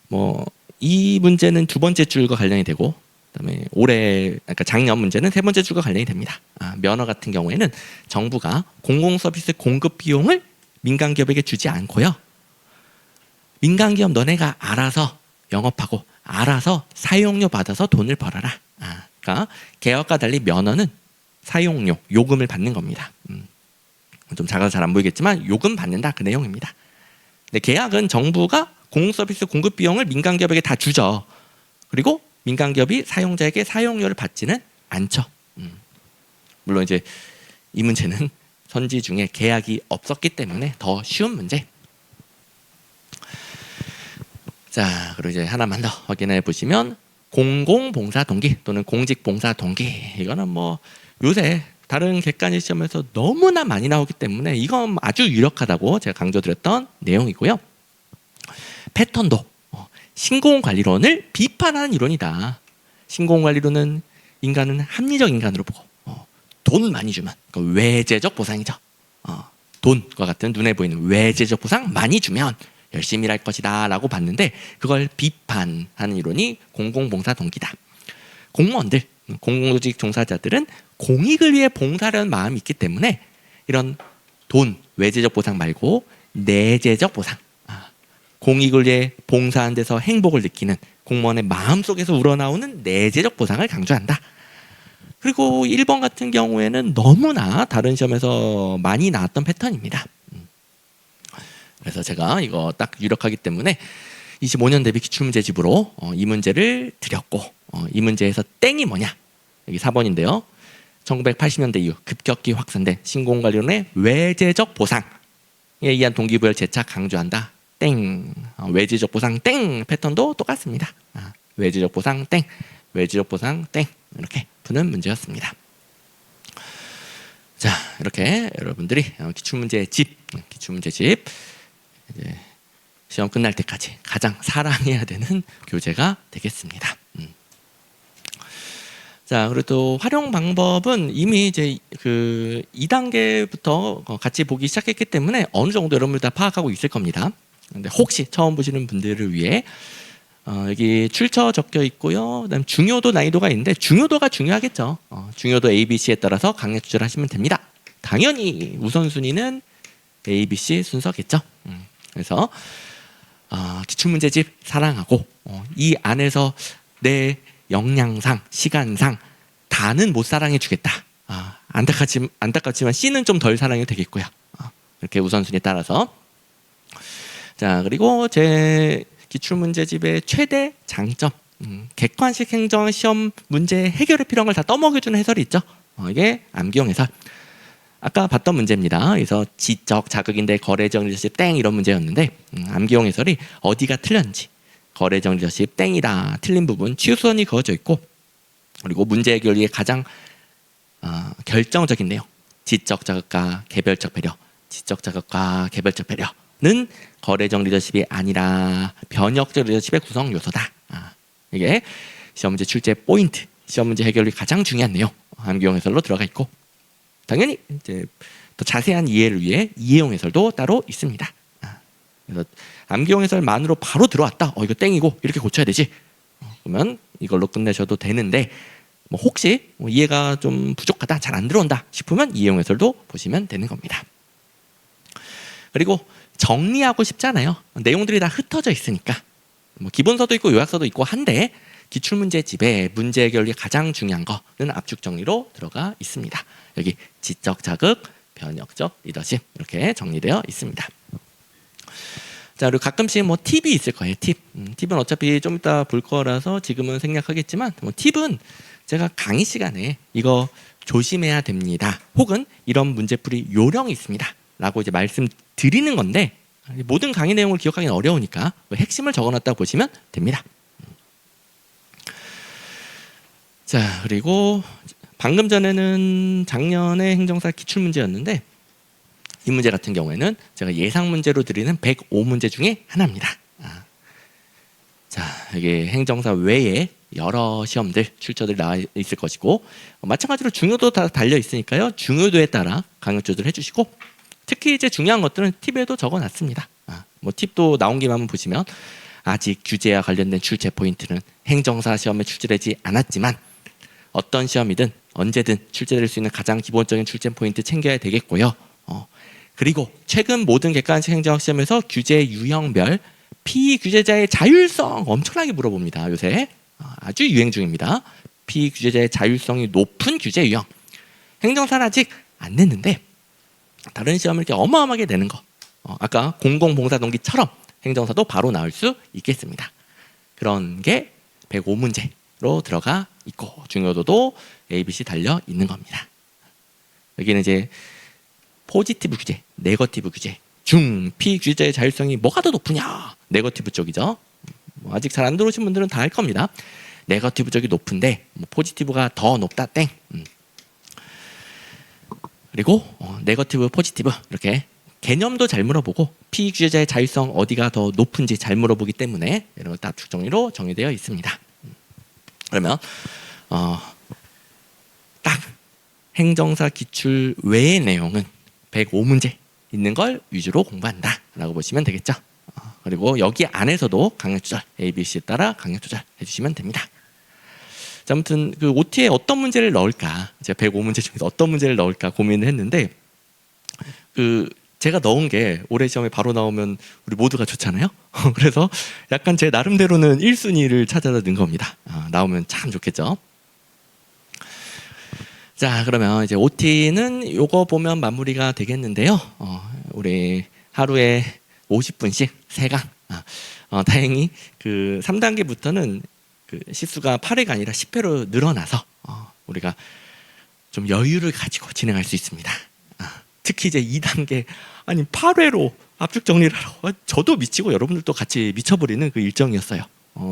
뭐 이 문제는 두 번째 줄과 관련이 되고, 그다음에 그러니까 작년 문제는 세 번째 줄과 관련이 됩니다. 면허 같은 경우에는 정부가 공공 서비스 공급 비용을 민간 기업에게 주지 않고요. 민간 기업 너네가 알아서 영업하고 알아서 사용료 받아서 돈을 벌어라. 그러니까 계약과 달리 면허는 사용료, 요금을 받는 겁니다. 좀 작아서 잘 안 보이겠지만 요금 받는다, 그 내용입니다. 근데 계약은 정부가 공공서비스 공급 비용을 민간 기업에게 다 주죠. 그리고 민간 기업이 사용자에게 사용료를 받지는 않죠. 물론 이제 이 문제는 선지 중에 계약이 없었기 때문에 더 쉬운 문제. 자, 그리고 이제 하나만 더 확인해 보시면 공공봉사 동기 또는 공직봉사 동기, 이거는 뭐 요새 다른 객관식 시험에서 너무나 많이 나오기 때문에 이건 아주 유력하다고 제가 강조드렸던 내용이고요. 패턴도 신공관리론을 비판하는 이론이다. 신공관리론은 인간은 합리적 인간으로 보고 돈을 많이 주면 외제적 보상이죠. 돈과 같은 눈에 보이는 외제적 보상 많이 주면 열심히 일할 것이다 라고 봤는데, 그걸 비판하는 이론이 공공봉사 동기다. 공무원들, 공공조직 종사자들은 공익을 위해 봉사하려는 마음이 있기 때문에 이런 돈, 외제적 보상 말고 내재적 보상, 공익을 위해 봉사하는 데서 행복을 느끼는 공무원의 마음속에서 우러나오는 내재적 보상을 강조한다. 그리고 1번 같은 경우에는 너무나 다른 시험에서 많이 나왔던 패턴입니다. 그래서 제가 이거 딱 유력하기 때문에 25년 대비 기출문제집으로 이 문제를 드렸고, 이 문제에서 땡이 뭐냐? 여기 4번인데요. 1980년대 이후 급격히 확산된 신공관리론의 외제적 보상에 의한 동기부여를 재차 강조한다. 땡. 외제적 보상 땡. 패턴도 똑같습니다. 외제적 보상 땡. 외제적 보상 땡. 이렇게 푸는 문제였습니다. 자, 이렇게 여러분들이 기출문제집 이제 시험 끝날 때까지 가장 사랑해야 되는 교재가 되겠습니다. 자, 그리고 또 활용 방법은 이미 이제 그 2단계부터 같이 보기 시작했기 때문에 어느 정도 여러분들 다 파악하고 있을 겁니다. 근데 혹시 처음 보시는 분들을 위해 여기 출처 적혀 있고요. 그다음 중요도 난이도가 있는데 중요도가 중요하겠죠. 중요도 A, B, C에 따라서 강약 조절하시면 됩니다. 당연히 우선순위는 A, B, C 순서겠죠. 그래서 기출문제집 사랑하고 이 안에서 내 역량상, 시간상 다는 못 사랑해 주겠다. 안타깝지만 C는 좀 덜 사랑해도 되겠고요. 이렇게 우선순위에 따라서. 자, 그리고 제 기출문제집의 최대 장점, 객관식 행정 시험 문제 해결에 필요한 걸 다 떠먹여주는 해설이 있죠. 이게 암기용 해설. 아까 봤던 문제입니다. 그래서 지적 자극인데 거래적 리더십 땡 이런 문제였는데 암기용 해설이 어디가 틀렸는지, 거래적 리더십 땡이다, 틀린 부분 치우선이 그어져 있고, 그리고 문제 해결의 가장 결정적인 내용, 지적 자극과 개별적 배려, 지적 자극과 개별적 배려는 거래적 리더십이 아니라 변혁적 리더십의 구성 요소다. 이게 시험 문제 출제 포인트, 시험 문제 해결이 가장 중요한 내용, 암기용 해설로 들어가 있고, 당연히 이제 더 자세한 이해를 위해 이해용 해설도 따로 있습니다. 그래서 암기용 해설만으로 바로 들어왔다. 이거 땡이고 이렇게 고쳐야 되지. 그러면 이걸로 끝내셔도 되는데 뭐 혹시 이해가 좀 부족하다, 잘 안 들어온다 싶으면 이해용 해설도 보시면 되는 겁니다. 그리고 정리하고 싶잖아요. 내용들이 다 흩어져 있으니까 뭐 기본서도 있고 요약서도 있고 한데 기출문제집에 문제 해결이 가장 중요한 거는 압축 정리로 들어가 있습니다. 여기 지적 자극, 변혁적 리더십 이렇게 정리되어 있습니다. 자, 그리고 가끔씩 뭐 팁이 있을 거예요. 팁은 어차피 좀 이따 볼 거라서 지금은 생략하겠지만 뭐 팁은 제가 강의 시간에 이거 조심해야 됩니다. 혹은 이런 문제풀이 요령이 있습니다. 라고 이제 말씀드리는 건데 모든 강의 내용을 기억하기는 어려우니까 핵심을 적어놨다고 보시면 됩니다. 자, 그리고 방금 전에는 작년에 행정사 기출문제였는데 이 문제 같은 경우에는 제가 예상 문제로 드리는 105문제 중에 하나입니다. 자, 여기 행정사 외에 여러 시험들, 출처들이 나와 있을 것이고 마찬가지로 중요도 다 달려 있으니까요. 중요도에 따라 강의 조절해 주시고 특히 이제 중요한 것들은 팁에도 적어놨습니다. 뭐 팁도 나온 김에 한번 보시면 아직 규제와 관련된 출제 포인트는 행정사 시험에 출제되지 않았지만 어떤 시험이든 언제든 출제될 수 있는 가장 기본적인 출제 포인트 챙겨야 되겠고요. 그리고 최근 모든 객관식 행정학 시험에서 규제 유형별 피규제자의 자율성 엄청나게 물어봅니다. 요새 아주 유행 중입니다. 피규제자의 자율성이 높은 규제 유형. 행정사는 아직 안 냈는데 다른 시험을 이렇게 어마어마하게 내는 거. 아까 공공봉사동기처럼 행정사도 바로 나올 수 있겠습니다. 그런 게 105문제로 들어가 있고 중요도도 A, B, C 달려 있는 겁니다. 여기는 이제 포지티브 규제, 네거티브 규제, 중, 피규제자의 자율성이 뭐가 더 높으냐? 네거티브 쪽이죠. 아직 잘 안 들어오신 분들은 다 할 겁니다. 네거티브 쪽이 높은데 뭐 포지티브가 더 높다 땡. 그리고 네거티브, 포지티브 이렇게 개념도 잘 물어보고 피규제자의 자율성 어디가 더 높은지 잘 물어보기 때문에 이런 것도 압축 정리로 정리되어 있습니다. 그러면 딱 행정사 기출 외의 내용은 105문제 있는 걸 위주로 공부한다라고 보시면 되겠죠. 그리고 여기 안에서도 강약 조절, A, B, C에 따라 강약 조절 해주시면 됩니다. 자, 아무튼 그 OT에 어떤 문제를 넣을까, 제가 105문제 중에서 어떤 문제를 넣을까 고민을 했는데 제가 넣은 게 올해 시험에 바로 나오면 우리 모두가 좋잖아요. 그래서 약간 제 나름대로는 1순위를 찾아서 넣은 겁니다. 나오면 참 좋겠죠. 자, 그러면 이제 OT는 요거 보면 마무리가 되겠는데요. 우리 하루에 50분씩 3강. 다행히 그 3단계부터는 그 시수가 8회가 아니라 10회로 늘어나서 우리가 좀 여유를 가지고 진행할 수 있습니다. 특히 이제 2단계 아니 8회로 압축 정리를 하라고 저도 미치고 여러분들도 같이 미쳐버리는 그 일정이었어요.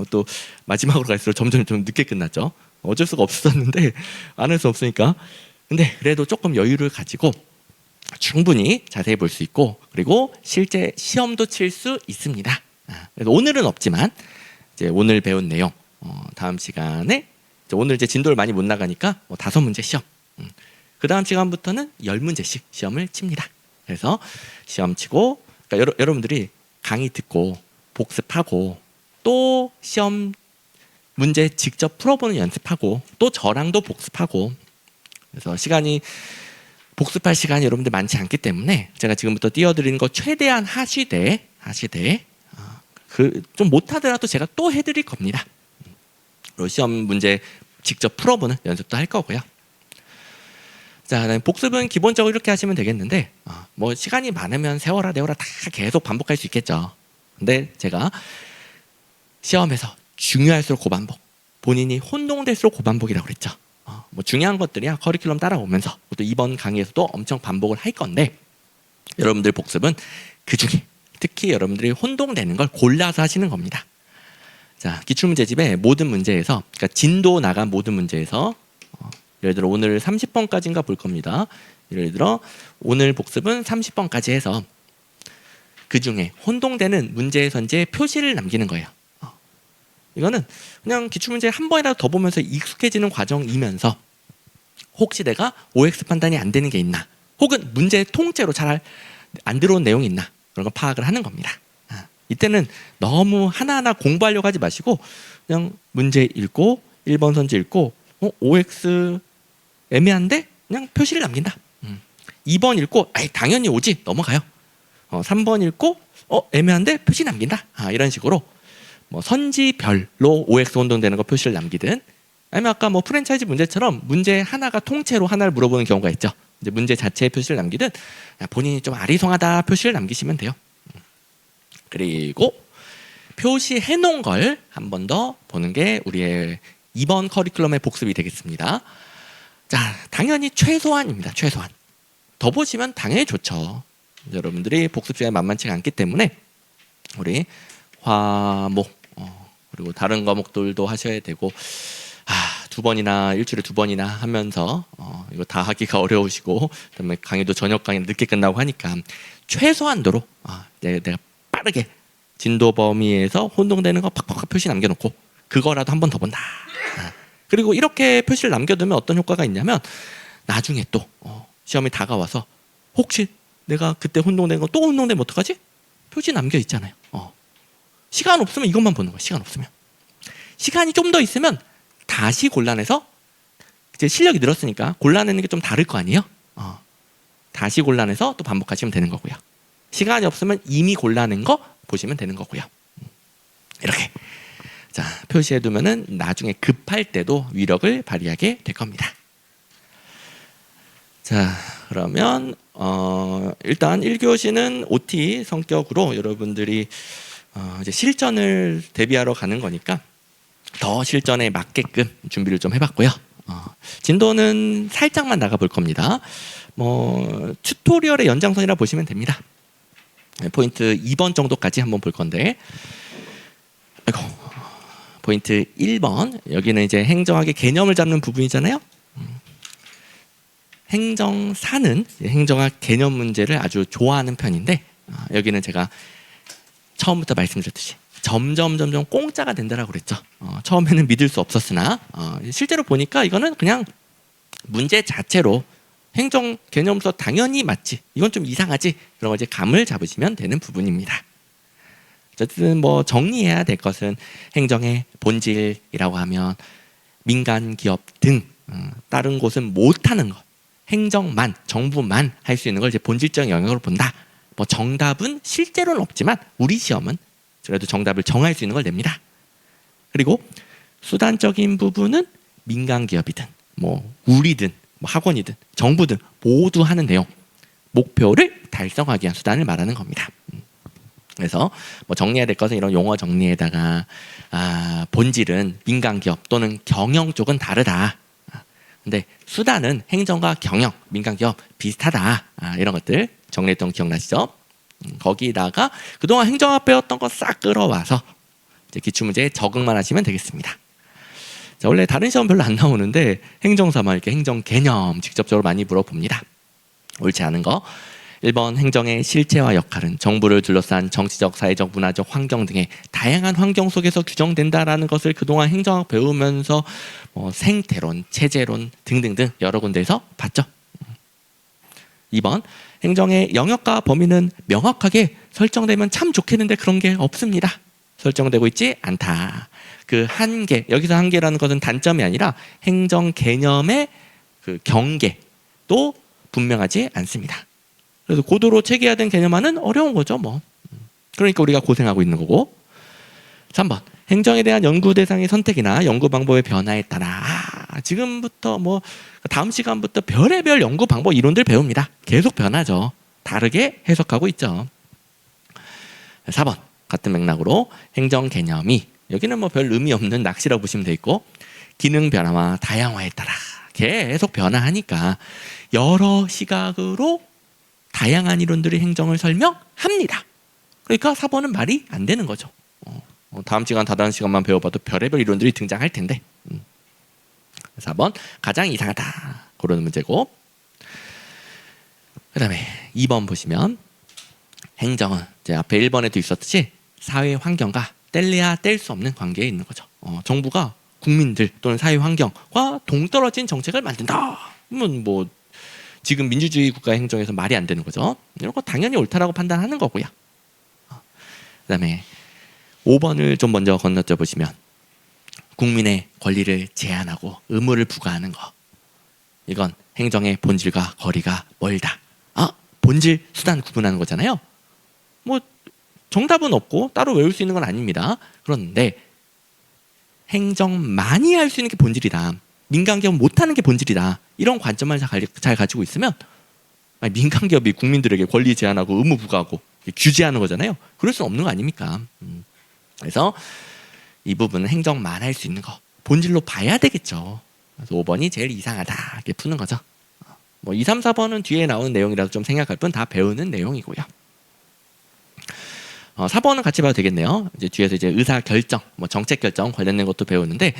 또 마지막으로 갈수록 점점 좀 늦게 끝났죠. 어쩔 수가 없었는데 안 할 수 없으니까. 근데 그래도 조금 여유를 가지고 충분히 자세히 볼 수 있고 그리고 실제 시험도 칠 수 있습니다. 그래서 오늘은 없지만 이제 오늘 배운 내용 다음 시간에 오늘 이제 진도를 많이 못 나가니까 5문제 시험. 그 다음 시간부터는 10문제씩 시험을 칩니다. 그래서 시험 치고 그러니까 여러분들이 강의 듣고 복습하고 또 시험 문제 직접 풀어보는 연습하고 또 저랑도 복습하고 그래서 복습할 시간이 여러분들 많지 않기 때문에 제가 지금부터 띄워드리는 거 최대한 하시되 좀 못하더라도 제가 또 해드릴 겁니다. 그리고 시험 문제 직접 풀어보는 연습도 할 거고요. 자, 복습은 기본적으로 이렇게 하시면 되겠는데 뭐 시간이 많으면 세워라 내워라 다 계속 반복할 수 있겠죠. 근데 제가 시험에서 중요할수록 고반복, 본인이 혼동될수록 고반복이라고 그랬죠. 뭐 중요한 것들이야 커리큘럼 따라오면서 또 이번 강의에서도 엄청 반복을 할 건데 여러분들 복습은 그중에 특히 여러분들이 혼동되는 걸 골라서 하시는 겁니다. 자, 기출문제집의 모든 문제에서 그러니까 진도 나간 모든 문제에서 예를 들어 오늘 30번까지인가 볼 겁니다. 예를 들어 오늘 복습은 30번까지 해서 그중에 혼동되는 문제의 선지에 표시를 남기는 거예요. 이거는 그냥 기출문제 한 번이라도 더 보면서 익숙해지는 과정이면서 혹시 내가 OX 판단이 안 되는 게 있나 혹은 문제 통째로 잘 안 들어온 내용이 있나 그런 걸 파악을 하는 겁니다. 이때는 너무 하나하나 공부하려고 하지 마시고 그냥 문제 읽고 1번 선지 읽고 OX 애매한데 그냥 표시를 남긴다. 2번 읽고 당연히 오지 넘어가요. 3번 읽고 애매한데 표시 남긴다. 이런 식으로 뭐 선지별로 OX 혼동되는 거 표시를 남기든 아니면 아까 뭐 프랜차이즈 문제처럼 문제 하나가 통째로 하나를 물어보는 경우가 있죠. 이제 문제 자체에 표시를 남기든 본인이 좀 아리송하다 표시를 남기시면 돼요. 그리고 표시해 놓은 걸 한 번 더 보는 게 우리의 이번 커리큘럼의 복습이 되겠습니다. 자, 당연히 최소한입니다. 최소한. 더 보시면 당연히 좋죠. 여러분들이 복습 시간이 만만치가 않기 때문에 우리 화목 그리고 다른 과목들도 하셔야 되고 2번이나 일주일에 2번이나 하면서 이거 다 하기가 어려우시고 그다음에 강의도 저녁 강의 늦게 끝나고 하니까 최소한도로 내가 빠르게 진도 범위에서 혼동되는 거 팍팍 표시 남겨놓고 그거라도 한 번 더 본다. 그리고 이렇게 표시를 남겨두면 어떤 효과가 있냐면 나중에 또 시험이 다가와서 혹시 내가 그때 혼동된 거 또 혼동되면 어떡하지? 표시 남겨 있잖아요. 시간 없으면 이것만 보는 거예요. 시간 없으면. 시간이 좀 더 있으면 다시 골라내서 이제 실력이 늘었으니까 골라내는 게 좀 다를 거 아니에요? 다시 골라내서 또 반복하시면 되는 거고요. 시간이 없으면 이미 골라낸 거 보시면 되는 거고요. 이렇게 자 표시해두면은 나중에 급할 때도 위력을 발휘하게 될 겁니다. 자 그러면 일단 1교시는 OT 성격으로 여러분들이 이제 실전을 대비하러 가는 거니까 더 실전에 맞게끔 준비를 좀 해봤고요. 진도는 살짝만 나가볼 겁니다. 뭐 튜토리얼의 연장선이라 보시면 됩니다. 포인트 2번 정도까지 한번 볼 건데 포인트 1번 여기는 이제 행정학의 개념을 잡는 부분이잖아요. 행정사는 행정학 개념 문제를 아주 좋아하는 편인데 여기는 제가 처음부터 말씀드렸듯이 점점 공짜가 된다라고 그랬죠. 처음에는 믿을 수 없었으나 실제로 보니까 이거는 그냥 문제 자체로 행정 개념서 당연히 맞지. 이건 좀 이상하지. 그런 거 이제 감을 잡으시면 되는 부분입니다. 어쨌든 뭐 정리해야 될 것은 행정의 본질이라고 하면 민간 기업 등 다른 곳은 못하는 것. 행정만, 정부만 할 수 있는 걸 이제 본질적 영역으로 본다. 뭐 정답은 실제로는 없지만 우리 시험은 그래도 정답을 정할 수 있는 걸 냅니다. 그리고 수단적인 부분은 민간 기업이든 뭐 우리든 뭐 학원이든 정부든 모두 하는 내용 목표를 달성하기 위한 수단을 말하는 겁니다. 그래서 뭐 정리해야 될 것은 이런 용어 정리에다가 본질은 민간 기업 또는 경영 쪽은 다르다. 근데 수단은 행정과 경영, 민간 기업 비슷하다. 이런 것들 정리했던 거 기억나시죠? 거기다가 그동안 행정학 배웠던 거 싹 끌어와서 이제 기출문제에 적응만 하시면 되겠습니다. 자, 원래 다른 시험 별로 안 나오는데 행정사만 이렇게 행정 개념 직접적으로 많이 물어봅니다. 옳지 않은 거 1번 행정의 실체와 역할은 정부를 둘러싼 정치적, 사회적, 문화적 환경 등의 다양한 환경 속에서 규정된다라는 것을 그동안 행정학 배우면서 뭐 생태론, 체제론 등등등 여러 군데에서 봤죠. 2번 행정의 영역과 범위는 명확하게 설정되면 참 좋겠는데 그런 게 없습니다. 설정되고 있지 않다. 그 한계, 여기서 한계라는 것은 단점이 아니라 행정 개념의 그 경계도 분명하지 않습니다. 그래서 고도로 체계화된 개념화는 어려운 거죠, 뭐. 그러니까 우리가 고생하고 있는 거고. 3번 행정에 대한 연구 대상의 선택이나 연구 방법의 변화에 따라 지금부터 뭐 다음 시간부터 별의별 연구 방법 이론들 배웁니다. 계속 변하죠. 다르게 해석하고 있죠. 4번 같은 맥락으로 행정 개념이 여기는 뭐 별 의미 없는 낚시라고 보시면 돼 있고 기능 변화와 다양화에 따라 계속 변화하니까 여러 시각으로 다양한 이론들이 행정을 설명합니다. 그러니까 4번은 말이 안 되는 거죠. 다음 시간 다다음 시간만 배워봐도 별의별 이론들이 등장할 텐데 4번 가장 이상하다. 그런 문제고 그 다음에 2번 보시면 행정은 이제 앞에 1번에도 있었듯이 사회 환경과 뗄래야 뗄 수 없는 관계에 있는 거죠. 정부가 국민들 또는 사회 환경과 동떨어진 정책을 만든다. 그러면 뭐 지금 민주주의 국가 행정에서 말이 안 되는 거죠. 이런 거 당연히 옳다라고 판단하는 거고요. 그다음에 5번을 좀 먼저 건너뛰어 보시면 국민의 권리를 제한하고 의무를 부과하는 거. 이건 행정의 본질과 거리가 멀다. 본질, 수단 구분하는 거잖아요. 뭐 정답은 없고 따로 외울 수 있는 건 아닙니다. 그런데 행정만이 할 수 있는 게 본질이다. 민간기업 못하는 게 본질이다. 이런 관점을 잘 가지고 있으면 민간기업이 국민들에게 권리 제한하고 의무 부과하고 규제하는 거잖아요. 그럴 수는 없는 거 아닙니까? 그래서 이 부분은 행정만 할 수 있는 거. 본질로 봐야 되겠죠. 그래서 5번이 제일 이상하다. 이렇게 푸는 거죠. 뭐 2, 3, 4번은 뒤에 나오는 내용이라도 좀 생각할 뿐 다 배우는 내용이고요. 4번은 같이 봐도 되겠네요. 이제 뒤에서 이제 의사 결정, 뭐 정책 결정 관련된 것도 배우는데,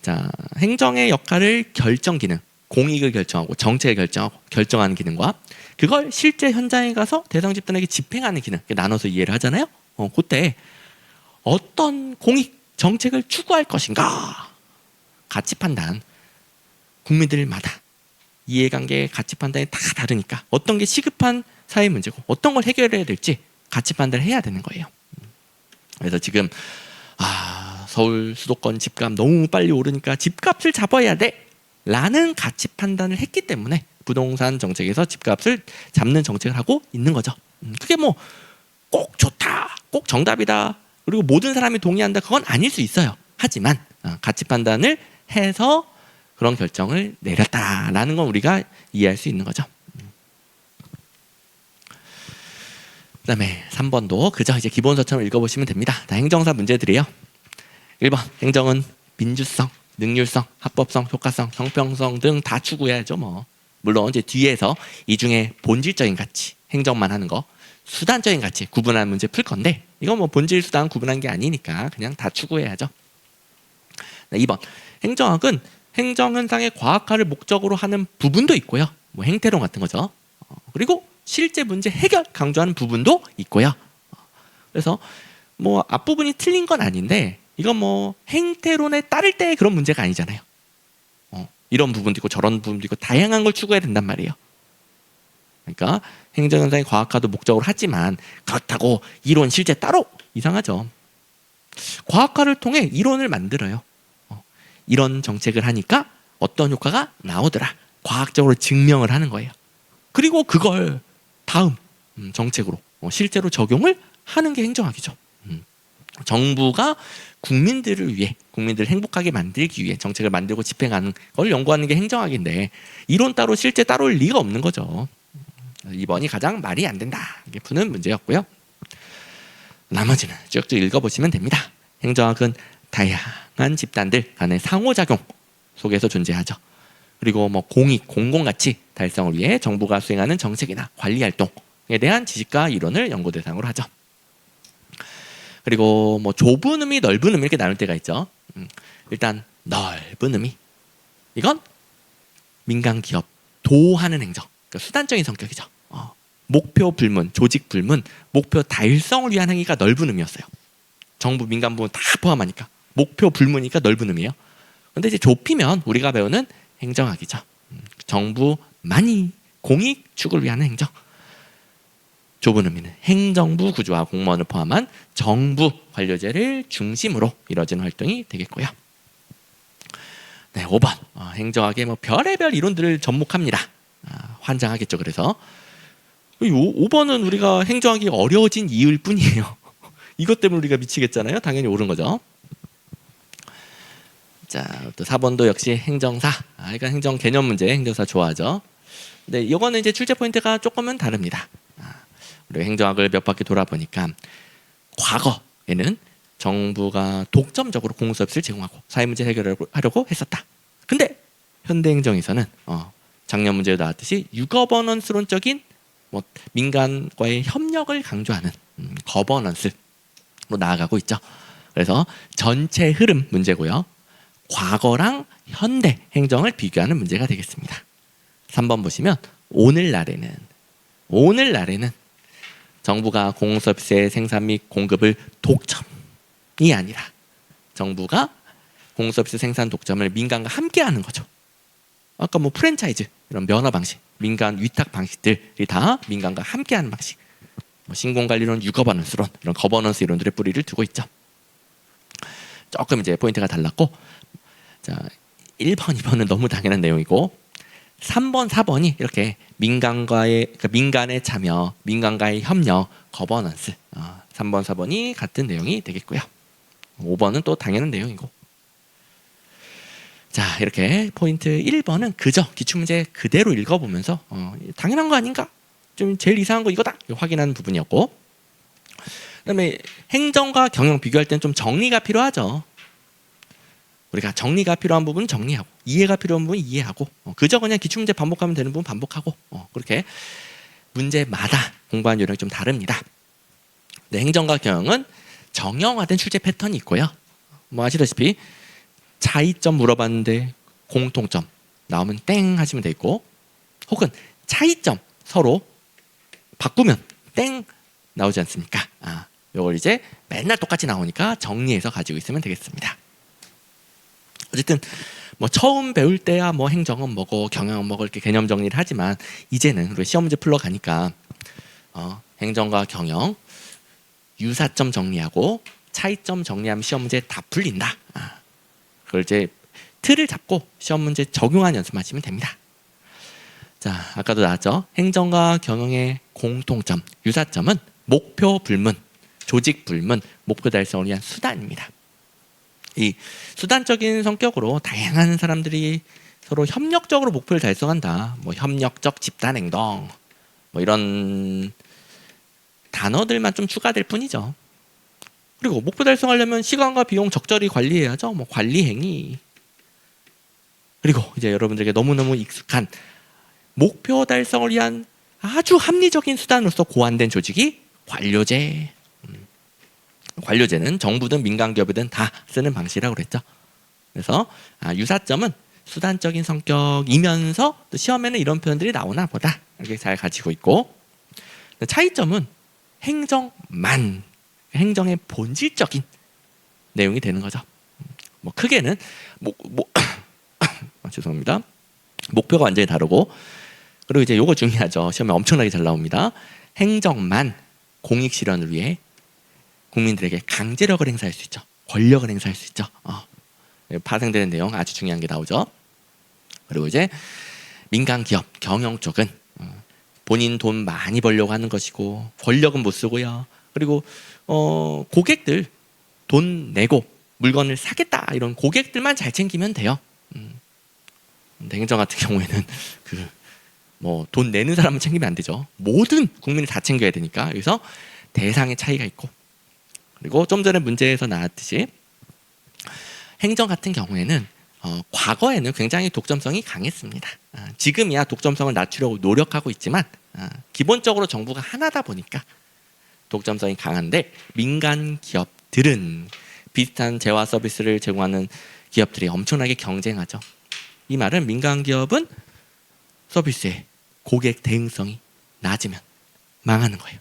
자, 행정의 역할을 결정 기능, 공익을 결정하고 정책을 결정하는 기능과 그걸 실제 현장에 가서 대상 집단에게 집행하는 기능, 이렇게 나눠서 이해를 하잖아요. 그때 어떤 공익 정책을 추구할 것인가, 가치 판단, 국민들마다 이해관계, 가치 판단이 다 다르니까 어떤 게 시급한 사회 문제고 어떤 걸 해결해야 될지 가치 판단을 해야 되는 거예요. 그래서 지금 서울 수도권 집값 너무 빨리 오르니까 집값을 잡아야 돼 라는 가치 판단을 했기 때문에 부동산 정책에서 집값을 잡는 정책을 하고 있는 거죠. 그게 뭐 꼭 좋다, 꼭 정답이다, 그리고 모든 사람이 동의한다, 그건 아닐 수 있어요. 하지만 가치 판단을 해서 그런 결정을 내렸다라는 건 우리가 이해할 수 있는 거죠. 그다음에 3번도 그저 이제 기본서처럼 읽어보시면 됩니다. 다 행정사 문제들이에요. 1번 행정은 민주성, 능률성, 합법성, 효과성, 형평성 등 다 추구해야죠. 뭐 물론 이제 뒤에서 이 중에 본질적인 가치, 행정만 하는 거, 수단적인 가치 구분하는 문제 풀 건데 이건 뭐 본질 수단 구분한 게 아니니까 그냥 다 추구해야죠. 2번 행정학은 행정 현상의 과학화를 목적으로 하는 부분도 있고요. 뭐 행태론 같은 거죠. 그리고 실제 문제 해결 강조하는 부분도 있고요. 그래서 뭐 앞부분이 틀린 건 아닌데 이건 뭐 행태론에 따를 때 그런 문제가 아니잖아요. 이런 부분도 있고 저런 부분도 있고 다양한 걸 추구해야 된단 말이에요. 그러니까 행정 현상의 과학화도 목적으로 하지만 그렇다고 이론 실제 따로 이상하죠. 과학화를 통해 이론을 만들어요. 이런 정책을 하니까 어떤 효과가 나오더라. 과학적으로 증명을 하는 거예요. 그리고 그걸 다음 정책으로 실제로 적용을 하는 게 행정학이죠. 정부가 국민들을 위해, 국민들을 행복하게 만들기 위해 정책을 만들고 집행하는 걸 연구하는 게 행정학인데 이론 따로 실제 따로일 리가 없는 거죠. 2번이 가장 말이 안 된다. 이게 푸는 문제였고요. 나머지는 쭉쭉 읽어보시면 됩니다. 행정학은 다양한 집단들 간의 상호작용 속에서 존재하죠. 그리고 뭐 공익, 공공가치 달성을 위해 정부가 수행하는 정책이나 관리활동에 대한 지식과 이론을 연구 대상으로 하죠. 그리고 뭐 좁은 의미, 넓은 의미 이렇게 나눌 때가 있죠. 일단 넓은 의미, 이건 민간 기업 도하는 행정, 그러니까 수단적인 성격이죠. 목표 불문, 조직 불문, 목표 달성을 위한 행위가 넓은 의미였어요. 정부, 민간 부문 다 포함하니까 목표 불문이니까 넓은 의미예요. 그런데 이제 좁히면 우리가 배우는 행정학이죠. 정부만이 공익 추구를 위한 행정. 좁은 의미는 행정부 구조와 공무원을 포함한 정부 관료제를 중심으로 이루어지는 활동이 되겠고요. 네, 5번 행정학의 뭐 별의별 이론들을 접목합니다. 환장하겠죠. 그래서 5번은 우리가 행정학이 어려워진 이유일 뿐이에요. 이것 때문에 우리가 미치겠잖아요. 당연히 옳은 거죠. 자, 또 4번도 역시 행정사. 그러니까 행정 개념 문제, 행정사 좋아하죠. 근데 이거는 이제 출제 포인트가 조금은 다릅니다. 우리 행정학을 몇 바퀴 돌아보니까 과거에는 정부가 독점적으로 공서비스를 제공하고 사회 문제 해결하려고 했었다. 근데 현대 행정에서는 작년 문제에 나왔듯이 유거버넌스론적인 뭐 민간과의 협력을 강조하는 거버넌스로 나아가고 있죠. 그래서 전체 흐름 문제고요. 과거랑 현대 행정을 비교하는 문제가 되겠습니다. 3번 보시면 오늘날에는 정부가 공공서비스의 생산 및 공급을 독점이 아니라 정부가 공공서비스 생산 독점을 민간과 함께하는 거죠. 아까 뭐 프랜차이즈 이런 면허 방식, 민간 위탁 방식들이 다 민간과 함께하는 방식. 신공관리론, 유거버넌스론 이런 거버넌스 이론들의 뿌리를 두고 있죠. 조금 이제 포인트가 달랐고, 자 1번, 2번은 너무 당연한 내용이고 3번, 4번이 이렇게 민간의 참여, 민간과의 협력, 거버넌스 3번, 4번이 같은 내용이 되겠고요. 5번은 또 당연한 내용이고. 자 이렇게 포인트 1번은 그저 기출문제 그대로 읽어보면서 당연한 거 아닌가? 좀 제일 이상한 거 이거다 확인하는 부분이었고, 그다음에 행정과 경영 비교할 때는 좀 정리가 필요하죠. 우리가 정리가 필요한 부분은 정리하고, 이해가 필요한 부분은 이해하고, 그저 그냥 기출문제 반복하면 되는 부분 반복하고, 그렇게 문제마다 공부하는 요령이 좀 다릅니다. 네, 행정과 경영은 정형화된 출제 패턴이 있고요. 뭐 아시다시피 차이점 물어봤는데 공통점 나오면 땡 하시면 되고, 혹은 차이점 서로 바꾸면 땡 나오지 않습니까? 이걸 이제 맨날 똑같이 나오니까 정리해서 가지고 있으면 되겠습니다. 어쨌든 뭐 처음 배울 때야 뭐 행정은 뭐고 경영은 뭐고 이렇게 개념 정리를 하지만, 이제는 우리 시험 문제 풀러 가니까 행정과 경영 유사점 정리하고 차이점 정리하면 시험 문제 다 풀린다. 그걸 이제 틀을 잡고 시험 문제 적용하는 연습하시면 됩니다. 자, 아까도 나왔죠. 행정과 경영의 공통점, 유사점은 목표 불문, 조직 불문, 목표 달성을 위한 수단입니다. 이 수단적인 성격으로 다양한 사람들이 서로 협력적으로 목표를 달성한다. 뭐 협력적 집단 행동, 뭐 이런 단어들만 좀 추가될 뿐이죠. 그리고 목표 달성하려면 시간과 비용 적절히 관리해야죠. 뭐 관리 행위. 그리고 이제 여러분들에게 너무너무 익숙한 목표 달성을 위한 아주 합리적인 수단으로서 고안된 조직이 관료제. 관료제는 정부든 민간기업이든 다 쓰는 방식이라고 그랬죠. 그래서 유사점은 수단적인 성격이면서 또 시험에는 이런 표현들이 나오나 보다 이렇게 잘 가지고 있고, 차이점은 행정만, 행정의 본질적인 내용이 되는 거죠. 뭐 크게는 죄송합니다. 목표가 완전히 다르고, 그리고 이제 요거 중요하죠. 시험에 엄청나게 잘 나옵니다. 행정만 공익 실현을 위해 국민들에게 강제력을 행사할 수 있죠. 권력을 행사할 수 있죠. 파생되는 내용 아주 중요한 게 나오죠. 그리고 이제 민간 기업 경영 쪽은 본인 돈 많이 벌려고 하는 것이고 권력은 못 쓰고요. 그리고 고객들 돈 내고 물건을 사겠다 이런 고객들만 잘 챙기면 돼요. 근데 행정 같은 경우에는 뭐 돈 내는 사람은 챙기면 안 되죠. 모든 국민을 다 챙겨야 되니까 여기서 대상의 차이가 있고, 그리고 좀 전에 문제에서 나왔듯이 행정 같은 경우에는 과거에는 굉장히 독점성이 강했습니다. 지금이야 독점성을 낮추려고 노력하고 있지만 기본적으로 정부가 하나다 보니까 독점성이 강한데, 민간 기업들은 비슷한 재화 서비스를 제공하는 기업들이 엄청나게 경쟁하죠. 이 말은 민간 기업은 서비스의 고객 대응성이 낮으면 망하는 거예요.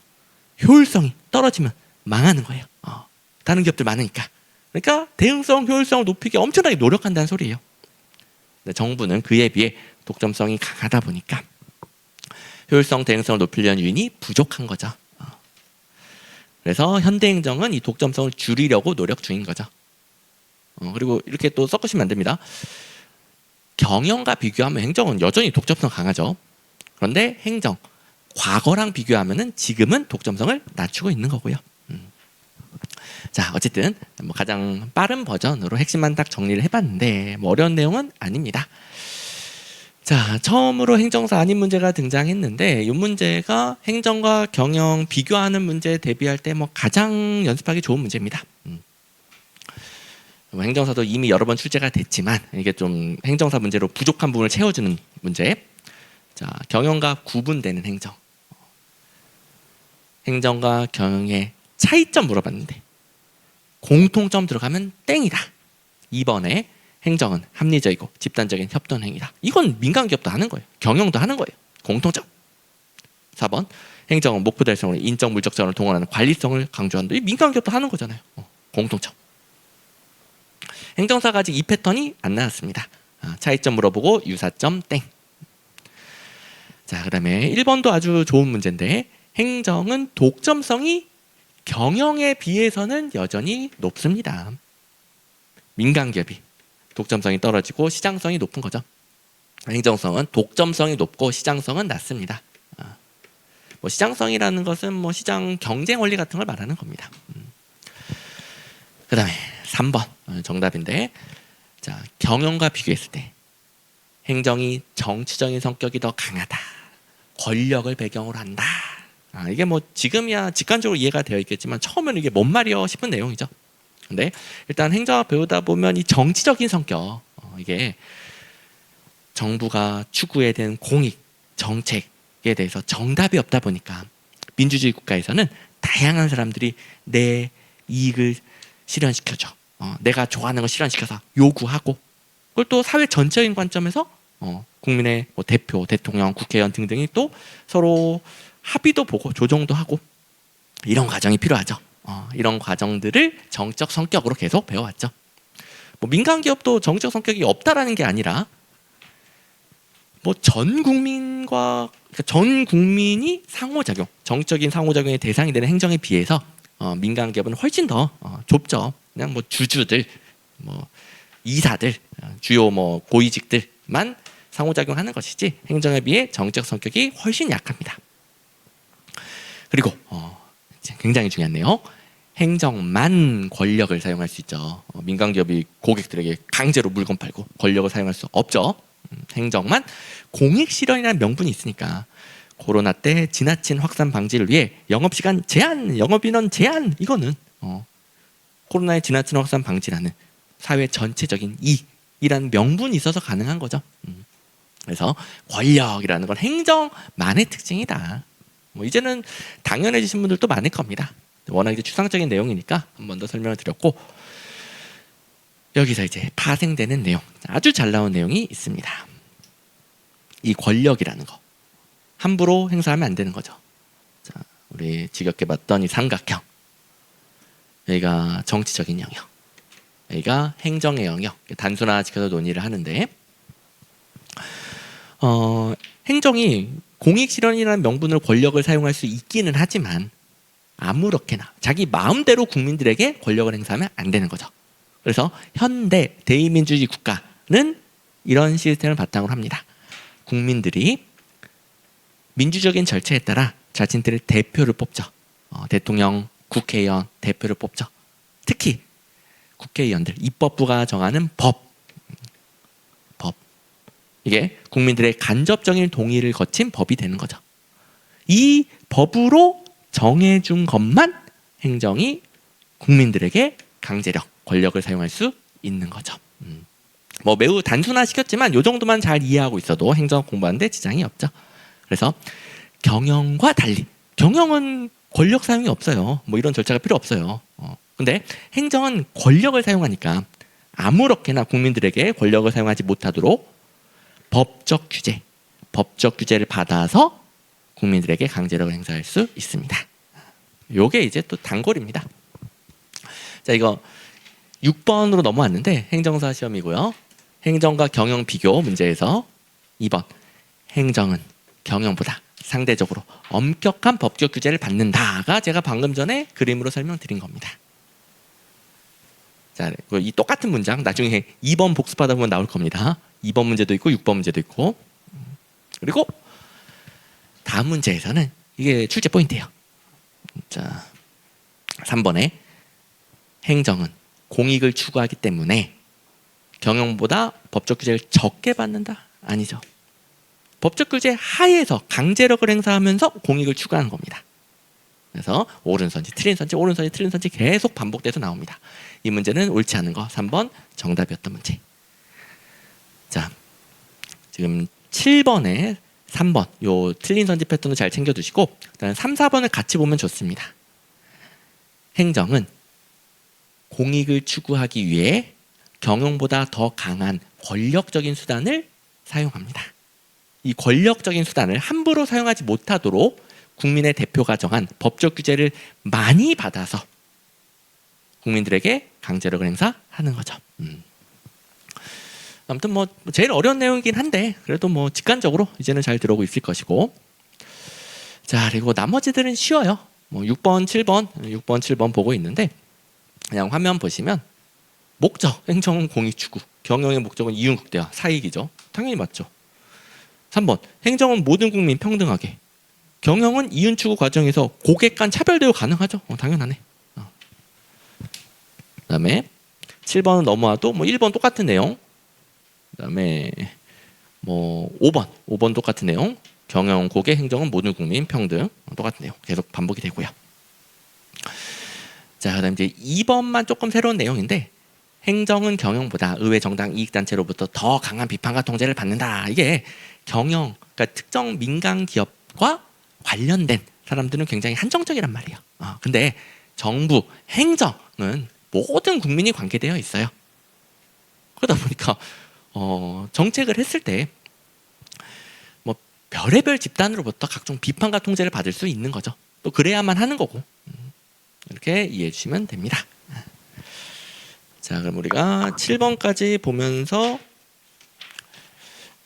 효율성이 떨어지면 망하는 거예요. 다른 기업들 많으니까. 그러니까 대응성, 효율성을 높이기 엄청나게 노력한다는 소리예요. 근데 정부는 그에 비해 독점성이 강하다 보니까 효율성, 대응성을 높이려는 요인이 부족한 거죠. 그래서 현대행정은 이 독점성을 줄이려고 노력 중인 거죠. 그리고 이렇게 또 섞으시면 안 됩니다. 경영과 비교하면 행정은 여전히 독점성 강하죠. 그런데 행정, 과거랑 비교하면은 지금은 독점성을 낮추고 있는 거고요. 자, 어쨌든 뭐 가장 빠른 버전으로 핵심만 딱 정리를 해봤는데 뭐 어려운 내용은 아닙니다. 자, 처음으로 행정사 아닌 문제가 등장했는데 이 문제가 행정과 경영 비교하는 문제에 대비할 때 뭐 가장 연습하기 좋은 문제입니다. 행정사도 이미 여러 번 출제가 됐지만 이게 좀 행정사 문제로 부족한 부분을 채워주는 문제. 자, 경영과 구분되는 행정. 행정과 경영의 차이점 물어봤는데 공통점 들어가면 땡이다. 2번에 행정은 합리적이고 집단적인 협동 행위다. 이건 민간 기업도 하는 거예요. 경영도 하는 거예요. 공통점. 4번 행정은 목표 달성으로 인적 물적 자원을 동원하는 관리성을 강조한다. 이 민간 기업도 하는 거잖아요. 공통점. 행정사가 아직 이 패턴이 안 나왔습니다. 차이점 물어보고 유사점 땡. 자, 그다음에 1번도 아주 좋은 문제인데 행정은 독점성이 경영에 비해서는 여전히 높습니다. 민간 기업이 독점성이 떨어지고 시장성이 높은 거죠. 행정성은 독점성이 높고 시장성은 낮습니다. 뭐 시장성이라는 것은 뭐 시장 경쟁 원리 같은 걸 말하는 겁니다. 그다음에 3번 정답인데, 자, 경영과 비교했을 때 행정이 정치적인 성격이 더 강하다. 권력을 배경으로 한다. 이게 뭐 지금이야 직관적으로 이해가 되어 있겠지만 처음에는 이게 뭔 말이여 싶은 내용이죠. 근데 일단 행정학 배우다 보면 이 정치적인 성격, 이게 정부가 추구해야 되는 공익, 정책에 대해서 정답이 없다 보니까 민주주의 국가에서는 다양한 사람들이 내 이익을 실현시켜줘. 내가 좋아하는 걸 실현시켜서 요구하고, 그걸 또 사회 전체적인 관점에서 국민의 뭐 대표, 대통령, 국회의원 등등이 또 서로 합의도 보고 조정도 하고, 이런 과정이 필요하죠. 이런 과정들을 정적 성격으로 계속 배워왔죠. 뭐 민간 기업도 정적 성격이 없다라는 게 아니라 뭐 전 국민과, 그러니까 전 국민이 상호작용, 정적인 상호작용의 대상이 되는 행정에 비해서 민간 기업은 훨씬 더 좁죠. 그냥 뭐 주주들, 뭐 이사들, 주요 뭐 고위직들만 상호작용하는 것이지 행정에 비해 정적 성격이 훨씬 약합니다. 그리고 굉장히 중요한 내용, 행정만 권력을 사용할 수 있죠. 민간 기업이 고객들에게 강제로 물건 팔고 권력을 사용할 수 없죠. 행정만 공익 실현이라는 명분이 있으니까 코로나 때 지나친 확산 방지를 위해 영업시간 제한, 영업인원 제한, 이거는 코로나의 지나친 확산 방지라는 사회 전체적인 이익이라는 명분이 있어서 가능한 거죠. 그래서 권력이라는 건 행정만의 특징이다. 뭐 이제는 당연해지신 분들도 많을 겁니다. 워낙 이제 추상적인 내용이니까 한 번 더 설명을 드렸고, 여기서 이제 파생되는 내용, 아주 잘 나온 내용이 있습니다. 이 권력이라는 거 함부로 행사하면 안 되는 거죠. 자, 우리 지겹게 봤던 이 삼각형, 여기가 정치적인 영역, 여기가 행정의 영역, 단순화시켜서 논의를 하는데, 행정이 공익 실현이라는 명분으로 권력을 사용할 수 있기는 하지만 아무렇게나 자기 마음대로 국민들에게 권력을 행사하면 안 되는 거죠. 그래서 현대 대의민주주의 국가는 이런 시스템을 바탕으로 합니다. 국민들이 민주적인 절차에 따라 자신들의 대표를 뽑죠. 대통령, 국회의원 대표를 뽑죠. 특히 국회의원들, 입법부가 정하는 법, 이게 국민들의 간접적인 동의를 거친 법이 되는 거죠. 이 법으로 정해준 것만 행정이 국민들에게 강제력, 권력을 사용할 수 있는 거죠. 뭐 매우 단순화시켰지만 이 정도만 잘 이해하고 있어도 행정 공부하는데 지장이 없죠. 그래서 경영과 달리, 경영은 권력 사용이 없어요. 뭐 이런 절차가 필요 없어요. 근데 행정은 권력을 사용하니까 아무렇게나 국민들에게 권력을 사용하지 못하도록 법적 규제를 받아서 국민들에게 강제력을 행사할 수 있습니다. 요게 이제 또 단골입니다. 자, 이거 6번으로 넘어왔는데 행정사 시험이고요. 행정과 경영 비교 문제에서 2번, 행정은 경영보다 상대적으로 엄격한 법적 규제를 받는다가 제가 방금 전에 그림으로 설명드린 겁니다. 자, 이 똑같은 문장 나중에 2번 복습하다 보면 나올 겁니다. 2번 문제도 있고 6번 문제도 있고, 그리고 다음 문제에서는 이게 출제 포인트예요. 자, 3번에 행정은 공익을 추구하기 때문에 경영보다 법적 규제를 적게 받는다? 아니죠. 법적 규제 하에서 강제력을 행사하면서 공익을 추구하는 겁니다. 그래서 옳은 선지, 틀린 선지, 옳은 선지, 틀린 선지 계속 반복돼서 나옵니다. 이 문제는 옳지 않은 거 3번 정답이었던 문제. 자, 지금 7번에 3번 요 틀린 선지 패턴도 잘 챙겨두시고, 그다음에 3, 4번을 같이 보면 좋습니다. 행정은 공익을 추구하기 위해 경영보다 더 강한 권력적인 수단을 사용합니다. 이 권력적인 수단을 함부로 사용하지 못하도록 국민의 대표가 정한 법적 규제를 많이 받아서 국민들에게 강제력을 행사하는 거죠. 아무튼 뭐 제일 어려운 내용이긴 한데 그래도 뭐 직관적으로 이제는 잘 들어오고 있을 것이고, 자, 그리고 나머지들은 쉬워요. 뭐 6번, 7번 보고 있는데 그냥 화면 보시면 목적, 행정은 공익추구, 경영의 목적은 이윤국대화, 사익이죠. 당연히 맞죠. 3번, 행정은 모든 국민 평등하게, 경영은 이윤추구 과정에서 고객 간 차별 대우 가능하죠. 당연하네. 그다음에 7번은 넘어와도 뭐 1번 똑같은 내용. 그다음에 뭐 5번 똑같은 내용. 경영, 고객, 행정은 모든 국민 평등 똑같은 내용 계속 반복이 되고요. 자, 그다음 이제 2번만 조금 새로운 내용인데 행정은 경영보다 의회, 정당, 이익단체로부터 더 강한 비판과 통제를 받는다. 이게 경영, 그러니까 특정 민간 기업과 관련된 사람들은 굉장히 한정적이란 말이에요. 근데 정부, 행정은 모든 국민이 관계되어 있어요. 그러다 보니까 정책을 했을 때 뭐 별의별 집단으로부터 각종 비판과 통제를 받을 수 있는 거죠. 또 그래야만 하는 거고. 이렇게 이해해 주시면 됩니다. 자, 그럼 우리가 7번까지 보면서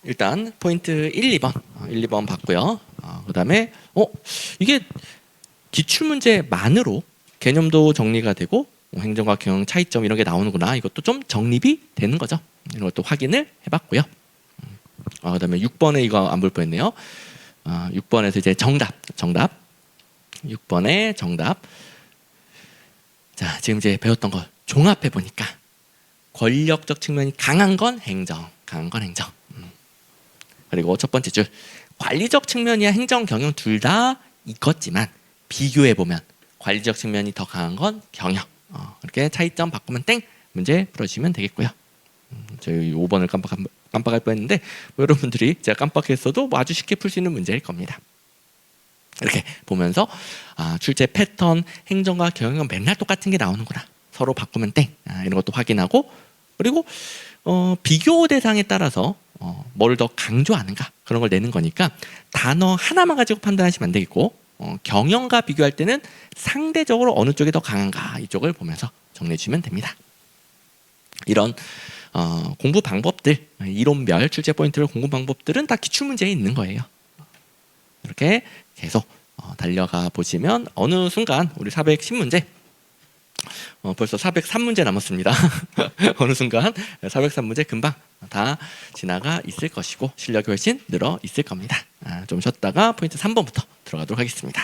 일단 포인트 1, 2번 봤고요. 그다음에 이게 기출문제만으로 개념도 정리가 되고 행정과 경영 차이점 이런 게 나오는구나. 이것도 좀 정립이 되는 거죠. 이런 것도 확인을 해봤고요. 그다음에 6번에 이거 안 볼 뻔했네요. 6번에서 이제 정답. 6번의 정답. 자, 지금 이제 배웠던 걸 종합해 보니까 권력적 측면이 강한 건 행정. 그리고 첫 번째 줄 관리적 측면이야 행정, 경영 둘 다 있겠지만 비교해 보면 관리적 측면이 더 강한 건 경영. 이렇게 차이점 바꾸면 땡 문제 풀어주시면 되겠고요. 저희 5번을 깜빡할 뻔했는데 뭐 여러분들이 제가 깜빡했어도 뭐 아주 쉽게 풀 수 있는 문제일 겁니다. 이렇게 보면서 출제 패턴, 행정과 경영은 맨날 똑같은 게 나오는구나. 서로 바꾸면 땡 이런 것도 확인하고 그리고 비교 대상에 따라서 뭘 더 강조하는가 그런 걸 내는 거니까 단어 하나만 가지고 판단하시면 안 되겠고 경영과 비교할 때는 상대적으로 어느 쪽이 더 강한가 이쪽을 보면서 정리해 주시면 됩니다. 이런 공부 방법들, 이론별 출제 포인트별 공부 방법들은 다 기출문제에 있는 거예요. 이렇게 계속 달려가 보시면 어느 순간 우리 410문제 벌써 403문제 남았습니다. 어느 순간 403문제 금방 다 지나가 있을 것이고 실력이 훨씬 늘어 있을 겁니다. 좀 쉬었다가 포인트 3번부터 들어가도록 하겠습니다.